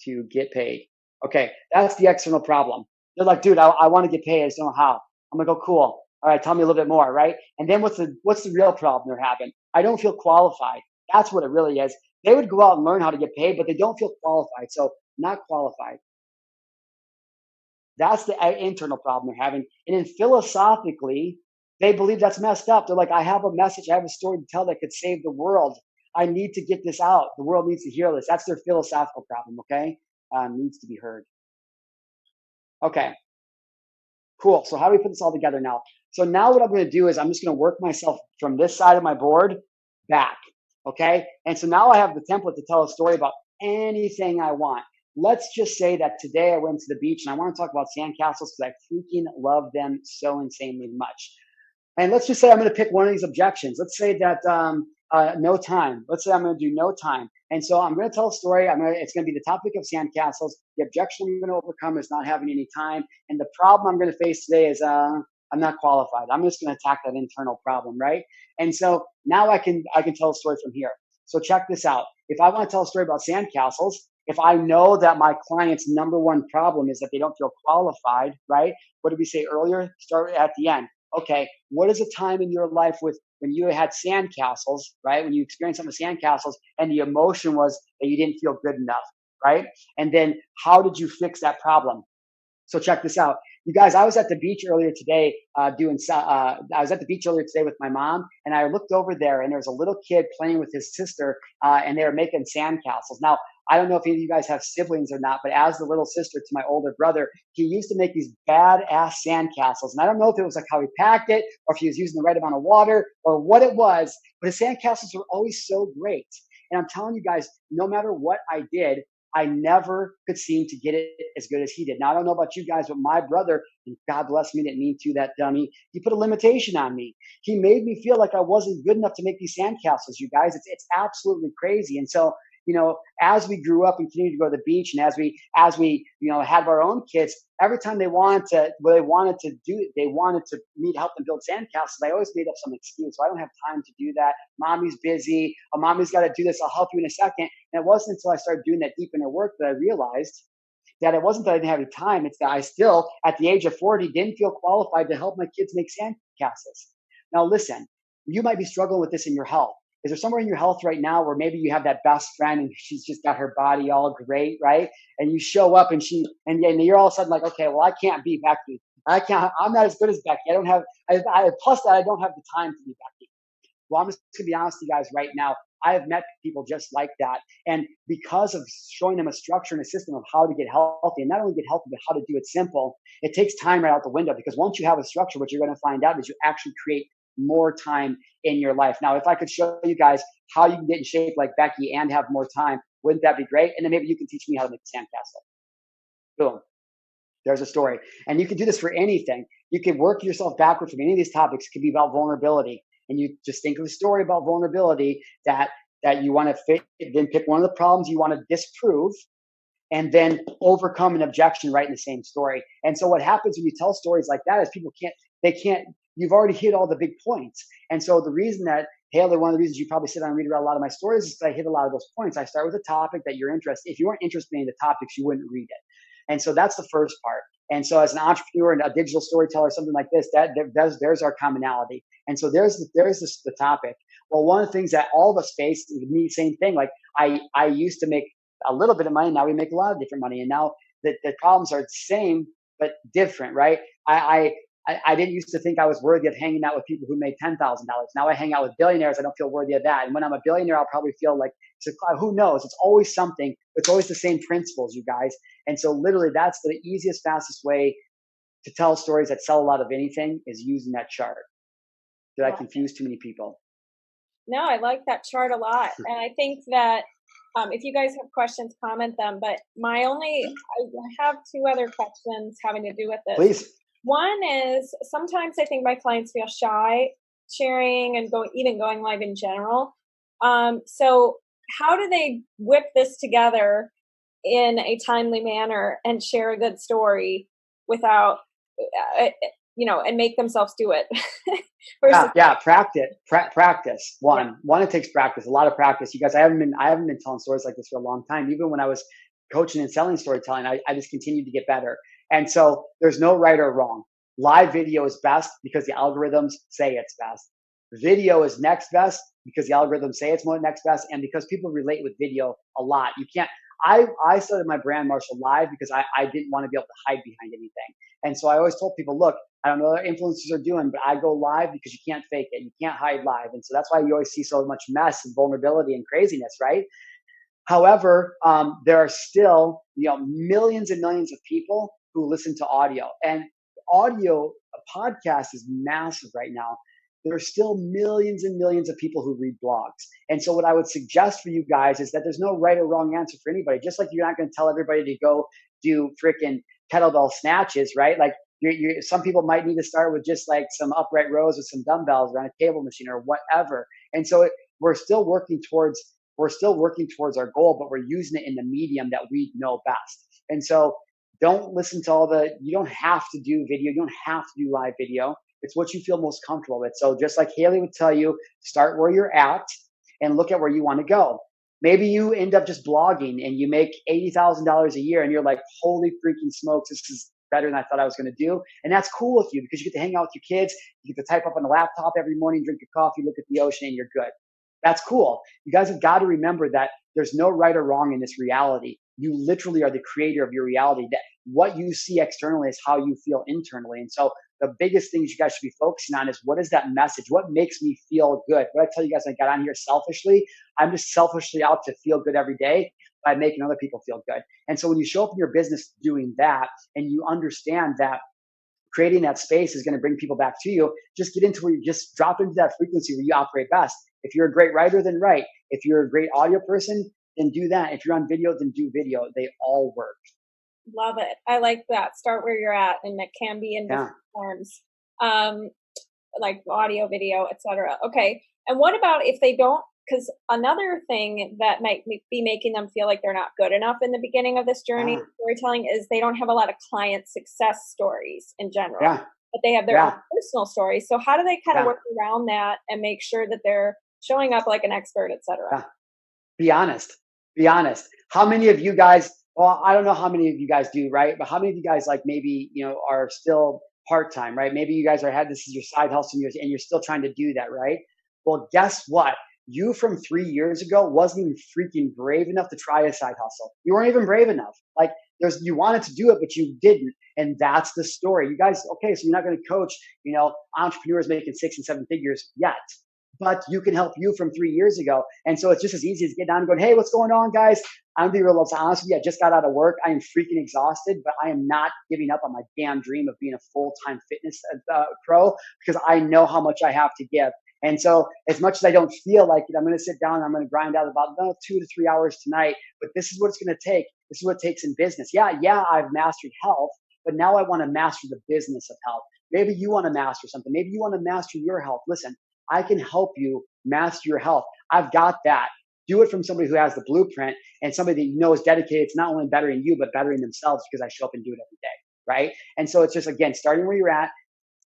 Speaker 2: To get paid. Okay, that's the external problem. They're like, dude, I want to get paid. I just don't know how. I'm going to go, cool. All right, tell me a little bit more, right? And then what's the real problem they're having? I don't feel qualified. That's what it really is. They would go out and learn how to get paid, but they don't feel qualified. So not qualified. That's the internal problem they're having. And then philosophically, They believe that's messed up. They're like, I have a message, I have a story to tell that could save the world. I need to get this out. The world needs to hear this. That's their philosophical problem, okay? Needs to be heard. Okay, cool. So how do we put this all together now? So now what I'm going to do is I'm just going to work myself from this side of my board back, okay? And so now I have the template to tell a story about anything I want. Let's just say that today I went to the beach and I want to talk about sandcastles because I freaking love them so insanely much. And let's just say I'm going to pick one of these objections. Let's say that no time. Let's say I'm going to do no time. And so I'm going to tell a story. It's going to be the topic of sandcastles. The objection I'm going to overcome is not having any time. And the problem I'm going to face today is I'm not qualified. I'm just going to attack that internal problem, right? And so now I can tell a story from here. So check this out. If I want to tell a story about sandcastles, if I know that my client's number one problem is that they don't feel qualified, right? What did we say earlier? Start at the end. Okay, what is a time in your life when you had sandcastles, right? When you experienced some of the sandcastles and the emotion was that you didn't feel good enough, right? And then how did you fix that problem? So check this out. You guys, I was at the beach earlier today with my mom, and I looked over there and there was a little kid playing with his sister, and they were making sandcastles. Now, I don't know if any of you guys have siblings or not, but as the little sister to my older brother, he used to make these badass sandcastles. And I don't know if it was like how he packed it or if he was using the right amount of water or what it was, but his sandcastles were always so great. And I'm telling you guys, no matter what I did, I never could seem to get it as good as he did. Now, I don't know about you guys, but my brother, and God bless me, didn't mean to, that dummy, he put a limitation on me. He made me feel like I wasn't good enough to make these sandcastles, you guys. It's absolutely crazy. And so, as we grew up and continued to go to the beach, and as we had our own kids, every time they wanted to me to help them build sandcastles, I always made up some excuse. So I don't have time to do that. Mommy's busy. Mommy's got to do this. I'll help you in a second. And it wasn't until I started doing that deep inner work that I realized that it wasn't that I didn't have any time. It's that I still, at the age of 40, didn't feel qualified to help my kids make sandcastles. Now, listen, you might be struggling with this in your health. Is there somewhere in your health right now where maybe you have that best friend and she's just got her body all great, right? And you show up and you're all of a sudden like, okay, well, I can't be Becky. I'm not as good as Becky. Plus that I don't have the time to be Becky. Well, I'm just going to be honest with you guys right now. I have met people just like that. And because of showing them a structure and a system of how to get healthy, and not only get healthy, but how to do it simple, it takes time right out the window. Because once you have a structure, what you're going to find out is you actually create more time in your life. Now, if I could show you guys how you can get in shape like Becky and have more time, wouldn't that be great? And then maybe you can teach me how to make a sandcastle. Boom. There's a story. And you can do this for anything. You can work yourself backward from any of these topics. It could be about vulnerability. And you just think of a story about vulnerability that you want to fit, then pick one of the problems you want to disprove, and then overcome an objection right in the same story. And so what happens when you tell stories like that is people you've already hit all the big points. And so the reason that, Hailey, one of the reasons you probably sit down and read about a lot of my stories is that I hit a lot of those points. I start with a topic that you're interested in. If you weren't interested in the topics, you wouldn't read it. And so that's the first part. And so as an entrepreneur and a digital storyteller, something like this, there's our commonality. And so there's the topic. Well, one of the things that all of us face, me, same thing. Like I used to make a little bit of money. Now we make a lot of different money. And now the problems are the same, but different, right? I didn't used to think I was worthy of hanging out with people who made $10,000. Now I hang out with billionaires. I don't feel worthy of that. And when I'm a billionaire, I'll probably feel like, who knows? It's always something. It's always the same principles, you guys. And so literally that's the easiest, fastest way to tell stories that sell a lot of anything is using that chart. Did I confuse too many people?
Speaker 3: No, I like that chart a lot. And I think that if you guys have questions, comment them. But I have two other questions having to do with this.
Speaker 2: Please.
Speaker 3: One is sometimes I think my clients feel shy sharing and going live in general. So how do they whip this together in a timely manner and share a good story without, and make themselves do it?
Speaker 2: Practice. One, it takes practice, a lot of practice. You guys, I haven't been telling stories like this for a long time. Even when I was coaching and selling storytelling, I just continued to get better. And so there's no right or wrong. Live video is best because the algorithms say it's best. Video is next best because the algorithms say it's more next best, and because people relate with video a lot. I started my brand Marshall Live because I didn't want to be able to hide behind anything. And so I always told people, look, I don't know what influencers are doing, but I go live because you can't fake it. You can't hide live. And so that's why you always see so much mess and vulnerability and craziness, right? However, there are still, millions and millions of people who listen to audio, and audio, a podcast is massive right now. There are still millions and millions of people who read blogs. And so what I would suggest for you guys is that there's no right or wrong answer for anybody. Just like you're not going to tell everybody to go do freaking kettlebell snatches, right? Like some people might need to start with just like some upright rows with some dumbbells or on a cable machine or whatever. And so we're still working towards our goal, but we're using it in the medium that we know best. And so don't listen to you don't have to do video. You don't have to do live video. It's what you feel most comfortable with. So just like Hailey would tell you, start where you're at and look at where you want to go. Maybe you end up just blogging and you make $80,000 a year and you're like, holy freaking smokes, this is better than I thought I was going to do. And that's cool with you because you get to hang out with your kids. You get to type up on the laptop every morning, drink your coffee, look at the ocean, and you're good. That's cool. You guys have got to remember that there's no right or wrong in this reality. You literally are the creator of your reality. That what you see externally is how you feel internally. And so the biggest things you guys should be focusing on is, what is that message? What makes me feel good? What I tell you guys, I got on here selfishly. I'm just selfishly out to feel good every day by making other people feel good. And so when you show up in your business doing that, and you understand that creating that space is going to bring people back to you, just get into where you just drop into that frequency where you operate best. If you're a great writer, then write. If you're a great audio person, then do that. If you're on video, then do video. They all work.
Speaker 3: Love it. I like that. Start where you're at, and it can be in different forms, like audio, video, etc. Okay. And what about if they don't? Because another thing that might be making them feel like they're not good enough in the beginning of this journey storytelling is they don't have a lot of client success stories in general, but they have their own personal stories. So how do they kind of work around that and make sure that they're showing up like an expert, etc.?
Speaker 2: Be honest. Be honest. How many of you guys, well, I don't know how many of you guys do, right? But how many of you guys like maybe, are still part-time, right? Maybe you guys this is your side hustle and you're still trying to do that, right? Well, guess what? You from 3 years ago wasn't even freaking brave enough to try a side hustle. You weren't even brave enough. Like you wanted to do it, but you didn't. And that's the story. You guys, okay, so you're not going to coach, entrepreneurs making 6 and 7 figures yet, but you can help you from 3 years ago. And so it's just as easy as get down and going, hey, what's going on, guys? I'm being real honest with you. I just got out of work. I am freaking exhausted, but I am not giving up on my damn dream of being a full-time fitness pro because I know how much I have to give. And so as much as I don't feel like it, I'm going to sit down and I'm going to grind out about 2 to 3 hours tonight, but this is what it's going to take. This is what it takes in business. Yeah, I've mastered health, but now I want to master the business of health. Maybe you want to master something. Maybe you want to master your health. Listen, I can help you master your health. I've got that. Do it from somebody who has the blueprint and somebody that you know is dedicated to not only bettering you, but bettering themselves because I show up and do it every day, right? And so it's just, again, starting where you're at,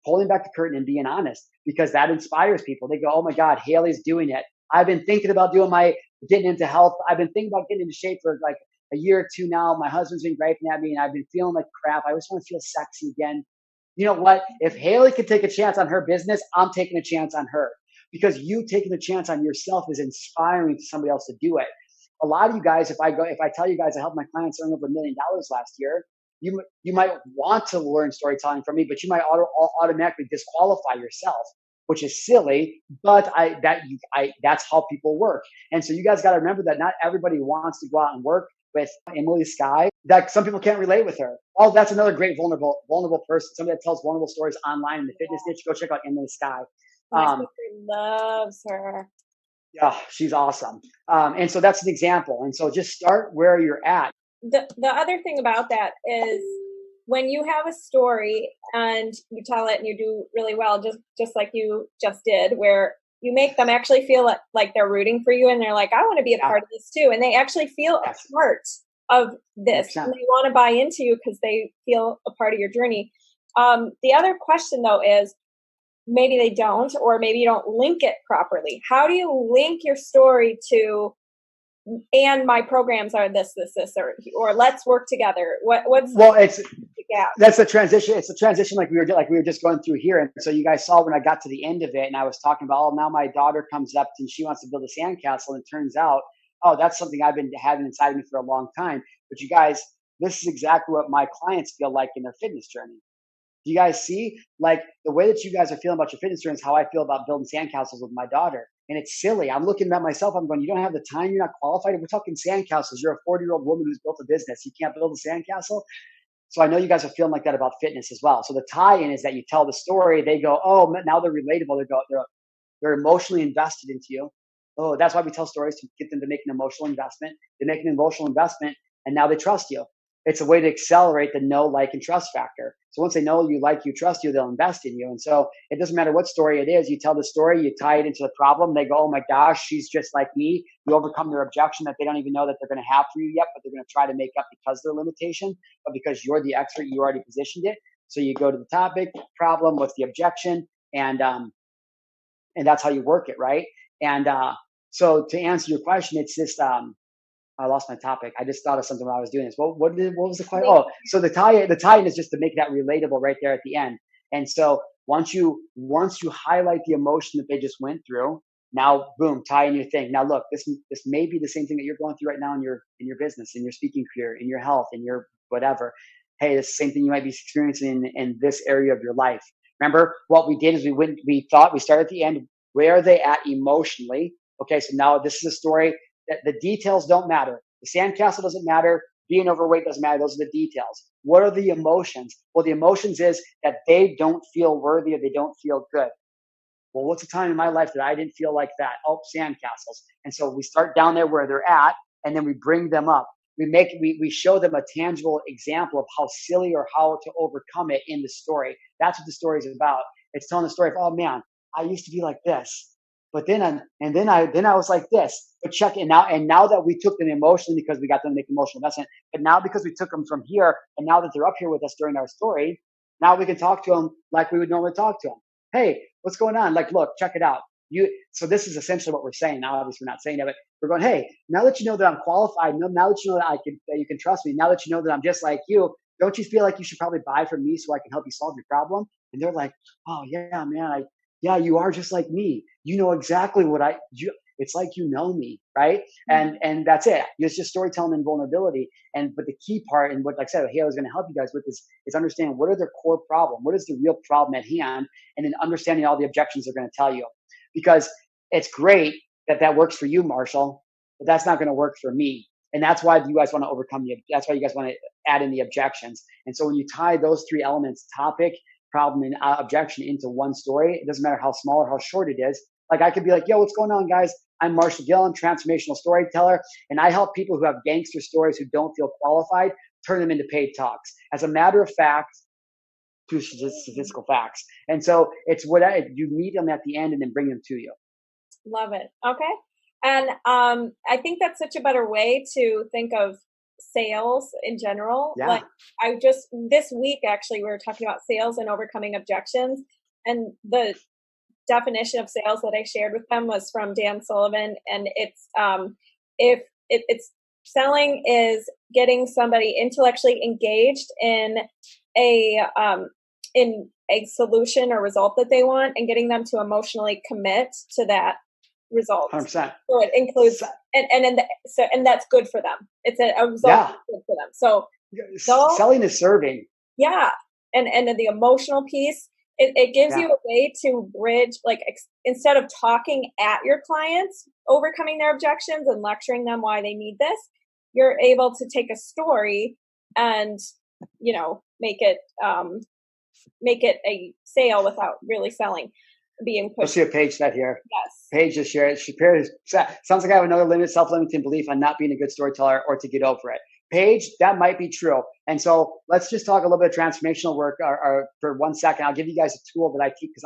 Speaker 2: pulling back the curtain and being honest because that inspires people. They go, oh my God, Hailey's doing it. I've been thinking about getting into health. I've been thinking about getting into shape for like a year or two now. My husband's been griping at me and I've been feeling like crap. I just want to feel sexy again. You know what? If Hailey could take a chance on her business, I'm taking a chance on her because you taking a chance on yourself is inspiring to somebody else to do it. A lot of you guys, if I tell you guys I helped my clients earn over $1 million last year, you might want to learn storytelling from me, but you might automatically disqualify yourself, which is silly, but that's how people work. And so you guys got to remember that not everybody wants to go out and work with Emily Skye, that some people can't relate with her. Oh, that's another great vulnerable person. Somebody that tells vulnerable stories online in the fitness niche. Go check out Emily Skye.
Speaker 3: My sister loves her.
Speaker 2: Yeah, she's awesome. And so that's an example. And so just start where you're at.
Speaker 3: The other thing about that is when you have a story and you tell it and you do really well, just like you just did, where you make them actually feel like they're rooting for you and they're like, I want to be a part of this too. And they actually feel a part of this 100%. And they want to buy into you because they feel a part of your journey. The other question though is maybe they don't, or maybe you don't link it properly. How do you link your story to, and my programs are this, or let's work together? That's the transition. It's a transition like we were just going through here. And so you guys saw when I got to the end of it and I was talking about, now my daughter comes up and she wants to build a sandcastle. And it turns out
Speaker 2: oh, that's something I've been having inside of me for a long time. But you guys, this is exactly what my clients feel like in their fitness journey. Do you guys see, like, the way that you guys are feeling about your fitness journey is how I feel about building sandcastles with my daughter. And it's silly. I'm looking at myself. I'm going, you don't have the time. You're not qualified. We're talking sandcastles. You're a 40-year-old woman who's built a business. You can't build a sandcastle. So I know you guys are feeling like that about fitness as well. So the tie-in is that you tell the story. They go, oh, now they're relatable. They're emotionally invested into you. Oh, that's why we tell stories, to get them to make an emotional investment. They make an emotional investment, and now they trust you. It's a way to accelerate the know, like, and trust factor. So once they know you, like you, trust you, they'll invest in you. And so it doesn't matter what story it is. You tell the story, you tie it into the problem. They go, oh my gosh, she's just like me. You overcome their objection that they don't even know that they're going to have for you yet, but they're going to try to make up because of their limitation. But because you're the expert, you already positioned it. So you go to the topic, problem, what's the objection, and that's how you work it, right? And so to answer your question, it's just I lost my topic. I just thought of something while I was doing this. What was the question? Oh, so the tie-in is just to make that relatable right there at the end. And so once you highlight the emotion that they just went through, now boom, tie in your thing. Now look, this may be the same thing that you're going through right now in your business, in your speaking career, in your health, in your whatever. Hey, it's the same thing you might be experiencing in this area of your life. Remember what we did is we started at the end. Where are they at emotionally? Okay, so now this is a story that the details don't matter. The sandcastle doesn't matter. Being overweight doesn't matter. Those are the details. What are the emotions? Well, the emotions is that they don't feel worthy or they don't feel good. Well, what's a time in my life that I didn't feel like that? Oh, sandcastles. And so we start down there where they're at, and then we bring them up. We show them a tangible example of how silly or how to overcome it in the story. That's what the story is about. It's telling the story of, oh man, I used to be like this, but then I was like this. But check it now, and now that we took them emotionally because we got them to make emotional investment, but now because we took them from here, and now that they're up here with us during our story, now we can talk to them like we would normally talk to them. Hey, what's going on? Like, look, check it out. So this is essentially what we're saying. Now, obviously, we're not saying that, but we're going, hey, now that you know that I'm qualified, now that you know that you can trust me, now that you know that I'm just like you, don't you feel like you should probably buy from me so I can help you solve your problem? And they're like, oh yeah, man, you are just like me. You know exactly what it's like, you know me, right? And that's it. It's just storytelling and vulnerability. But the key part, and what, like I said, I was going to help you guys with is understand what are their core problem, what is the real problem at hand, and then understanding all the objections they're going to tell you. Because it's great that works for you, Marshall, but that's not going to work for me. And that's why you guys want to that's why you guys want to add in the objections. And so when you tie those three elements, topic, problem, and objection, into one story, it doesn't matter how small or how short it is. Like I could be like, yo, what's going on, guys? I'm Marshal Gillen, transformational storyteller, and I help people who have gangster stories who don't feel qualified turn them into paid talks. As a matter of fact, to statistical facts. And so it's you meet them at the end and then bring them to you.
Speaker 3: Love it. Okay. And I think that's such a better way to think of sales in general.
Speaker 2: Yeah.
Speaker 3: Like this week, actually, we were talking about sales and overcoming objections. And the definition of sales that I shared with them was from Dan Sullivan. And it's, it's selling is getting somebody intellectually engaged in a solution or result that they want, and getting them to emotionally commit to that result.
Speaker 2: 100%.
Speaker 3: So it includes, and that's good for them. It's a result that's good for them. So
Speaker 2: selling is serving.
Speaker 3: Yeah. And then the emotional piece, it gives you a way to bridge, like instead of talking at your clients, overcoming their objections and lecturing them why they need this, you're able to take a story and, make it a sale without really selling, being pushed.
Speaker 2: Let's see a Paige said here.
Speaker 3: Yes.
Speaker 2: Paige just shared. Sounds like I have another self-limiting belief on not being a good storyteller or to get over it. Paige, that might be true. And so let's just talk a little bit of transformational work or for 1 second. I'll give you guys a tool that I teach because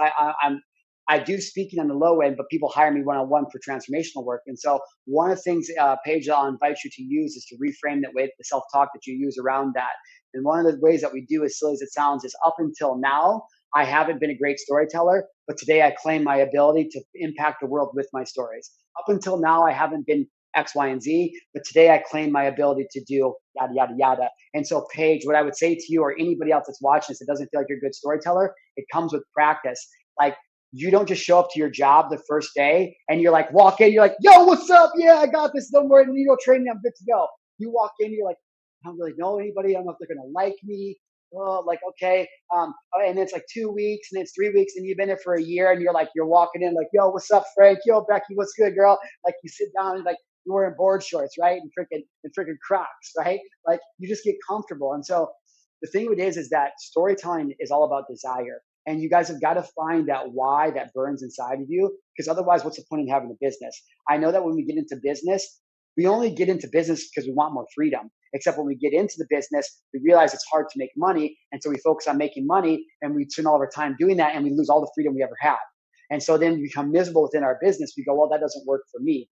Speaker 2: I do speaking on the low end, but people hire me one-on-one for transformational work. And so one of the things, Paige, I'll invite you to use is to reframe that way, the self-talk that you use around that. And one of the ways that we do, as silly as it sounds, is up until now, I haven't been a great storyteller, but today I claim my ability to impact the world with my stories. Up until now, I haven't been X, Y, and Z, but today I claim my ability to do yada, yada, yada. And so, Paige, what I would say to you or anybody else that's watching this that doesn't feel like you're a good storyteller, it comes with practice. Like, you don't just show up to your job the first day and you're like, walk in, you're like, yo, what's up? Yeah, I got this. Don't worry. And you go training. I'm good to go. You walk in, you're like, I don't really know anybody. I don't know if they're going to like me. Oh, like, okay. And it's like 2 weeks and it's 3 weeks and you've been there for a year and you're like, you're walking in like, yo, what's up, Frank? Yo, Becky, what's good, girl? Like you sit down and like you're wearing board shorts, right? And freaking Crocs, right? Like you just get comfortable. And so the thing of it is that storytelling is all about desire. And you guys have got to find that why that burns inside of you, because otherwise, what's the point in having a business? I know that when we get into business, we only get into business because we want more freedom. Except when we get into the business, we realize it's hard to make money. And so we focus on making money and we spend all of our time doing that and we lose all the freedom we ever had. And so then we become miserable within our business. We go, well, that doesn't work for me.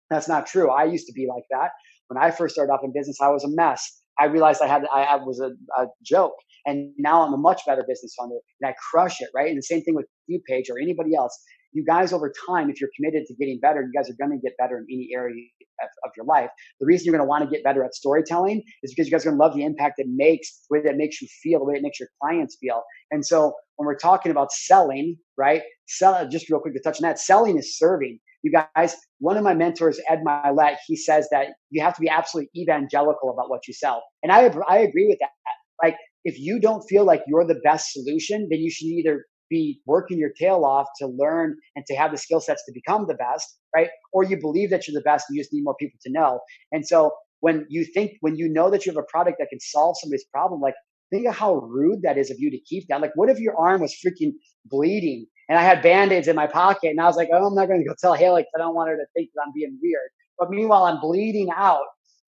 Speaker 2: That's not true. I used to be like that. When I first started off in business, I was a mess. I realized I was a joke. And now I'm a much better business owner and I crush it, right? And the same thing with you, Paige, or anybody else. You guys over time, if you're committed to getting better, you guys are going to get better in any area of your life. The reason you're going to want to get better at storytelling is because you guys are going to love the impact it makes, the way that makes you feel, the way it makes your clients feel. And so when we're talking about selling, right? Just real quick to touch on that, selling is serving. You guys, one of my mentors, Ed Milet, he says that you have to be absolutely evangelical about what you sell. And I agree with that. Like, if you don't feel like you're the best solution, then you should either be working your tail off to learn and to have the skill sets to become the best, right? Or you believe that you're the best and you just need more people to know. And so when you know that you have a product that can solve somebody's problem, like, think of how rude that is of you to keep that. Like, what if your arm was freaking bleeding and I had Band-Aids in my pocket and I was like, oh, I'm not going to go tell Hailey because I don't want her to think that I'm being weird. But meanwhile, I'm bleeding out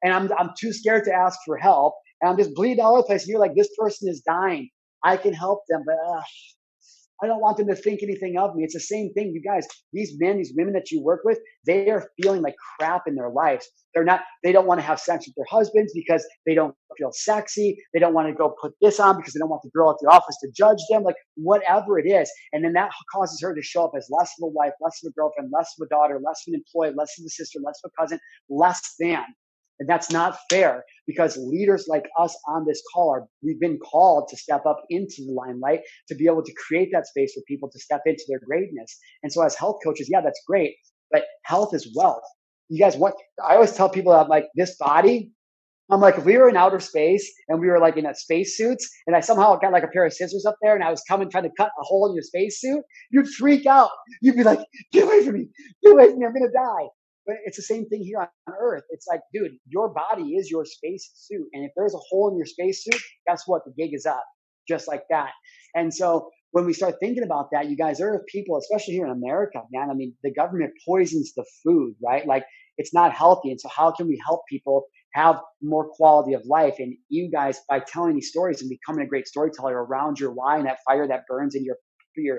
Speaker 2: and I'm too scared to ask for help. And I'm just bleeding all over the place. And you're like, this person is dying. I can help them, but I don't want them to think anything of me. It's the same thing. You guys, these men, these women that you work with, they are feeling like crap in their lives. They don't want to have sex with their husbands because they don't feel sexy. They don't want to go put this on because they don't want the girl at the office to judge them, like whatever it is. And then that causes her to show up as less of a wife, less of a girlfriend, less of a daughter, less of an employee, less of a sister, less of a cousin, less than. And that's not fair, because leaders like us on this call we've been called to step up into the limelight, to be able to create that space for people to step into their greatness. And so as health coaches, yeah, that's great, but health is wealth. You guys, I always tell people that, like, this body, I'm like, if we were in outer space and we were like in a spacesuits and I somehow got like a pair of scissors up there and I was trying to cut a hole in your spacesuit, you'd freak out. You'd be like, get away from me, I'm going to die. But it's the same thing here on Earth. It's like, dude, your body is your space suit. And if there's a hole in your space suit, guess what? The gig is up, just like that. And so when we start thinking about that, you guys, there are people, especially here in America, man, I mean, the government poisons the food, right? Like, it's not healthy. And so how can we help people have more quality of life? And you guys, by telling these stories and becoming a great storyteller around your why and that fire that burns in your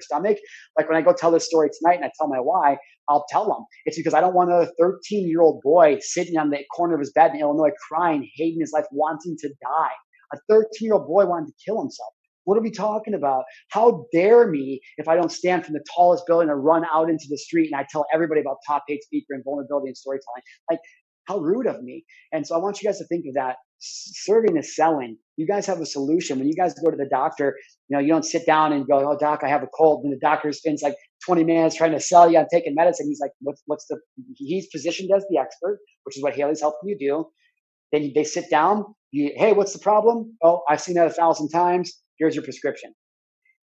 Speaker 2: stomach. Like, when I go tell this story tonight and I tell my why, I'll tell them it's because I don't want another 13-year-old boy sitting on the corner of his bed in Illinois crying, hating his life, wanting to die. A 13-year-old boy wanting to kill himself. What are we talking about? How dare me if I don't stand from the tallest building and run out into the street and I tell everybody about top paid speaker and vulnerability and storytelling? Like, how rude of me. And so I want you guys to think of that. Serving is selling. You guys have a solution. When you guys go to the doctor, you don't sit down and go, oh, doc, I have a cold. And the doctor spends like 20 minutes trying to sell you on taking medicine. He's like, he's positioned as the expert, which is what Hailey's helping you do. Then they sit down. Hey, what's the problem? Oh, I've seen that 1,000 times. Here's your prescription.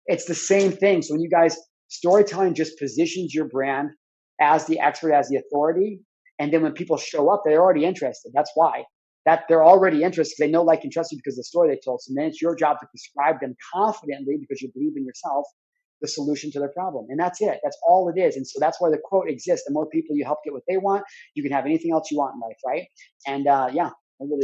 Speaker 2: It's the same thing. So when you guys, storytelling just positions your brand as the expert, as the authority. And then when people show up, they're already interested. That's why. That they're already interested. They know, like, and trust you because of the story they told. So then it's your job to prescribe them confidently, because you believe in yourself, the solution to their problem. And that's it. That's all it is. And so that's why the quote exists. The more people you help get what they want, you can have anything else you want in life, right? And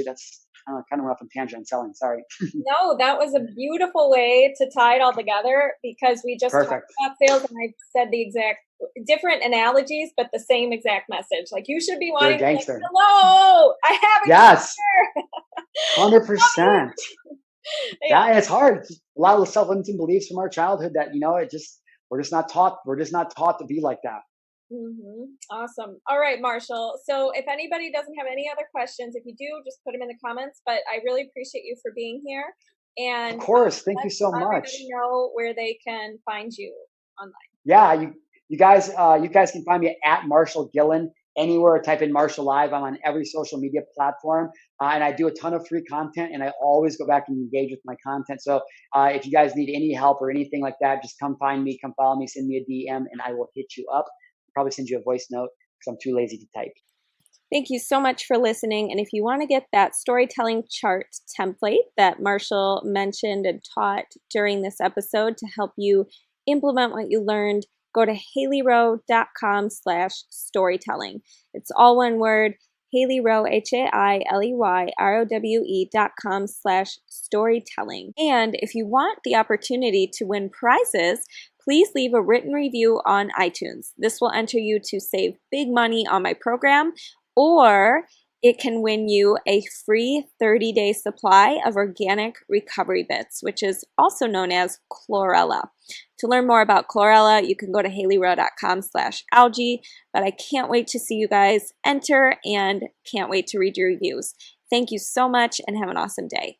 Speaker 2: that's kind of went off on tangent on selling. Sorry.
Speaker 3: No, that was a beautiful way to tie it all together, because we just talked about sales and I said the exact different analogies, but the same exact message. Like, you should be wanting to say, hello, I have it.
Speaker 2: Yes. 100%. Yeah, and it's hard. A lot of the self-limiting beliefs from our childhood that, we're just not taught to be like that.
Speaker 3: Mm-hmm. Awesome. All right, Marshall. So if anybody doesn't have any other questions, if you do, just put them in the comments. But I really appreciate you for being here. And
Speaker 2: of course, thank you so much.
Speaker 3: Let everybody know where they can find you online.
Speaker 2: Yeah, you guys can find me at Marshal Gillen anywhere. Type in Marshall Live. I'm on every social media platform, and I do a ton of free content. And I always go back and engage with my content. So if you guys need any help or anything like that, just come find me, come follow me, send me a DM, and I will hit you up. Probably send you a voice note because I'm too lazy to type.
Speaker 3: Thank you so much for listening. And if you want to get that storytelling chart template that Marshall mentioned and taught during this episode to help you implement what you learned, go to haileyrowe.com/storytelling. It's all one word, Hailey Rowe, HAILEYROWE.com/storytelling. And if you want the opportunity to win prizes, please leave a written review on iTunes. This will enter you to save big money on my program, or it can win you a free 30-day supply of organic recovery bits, which is also known as chlorella. To learn more about chlorella, you can go to haileyrowe.com/algae, but I can't wait to see you guys enter and can't wait to read your reviews. Thank you so much and have an awesome day.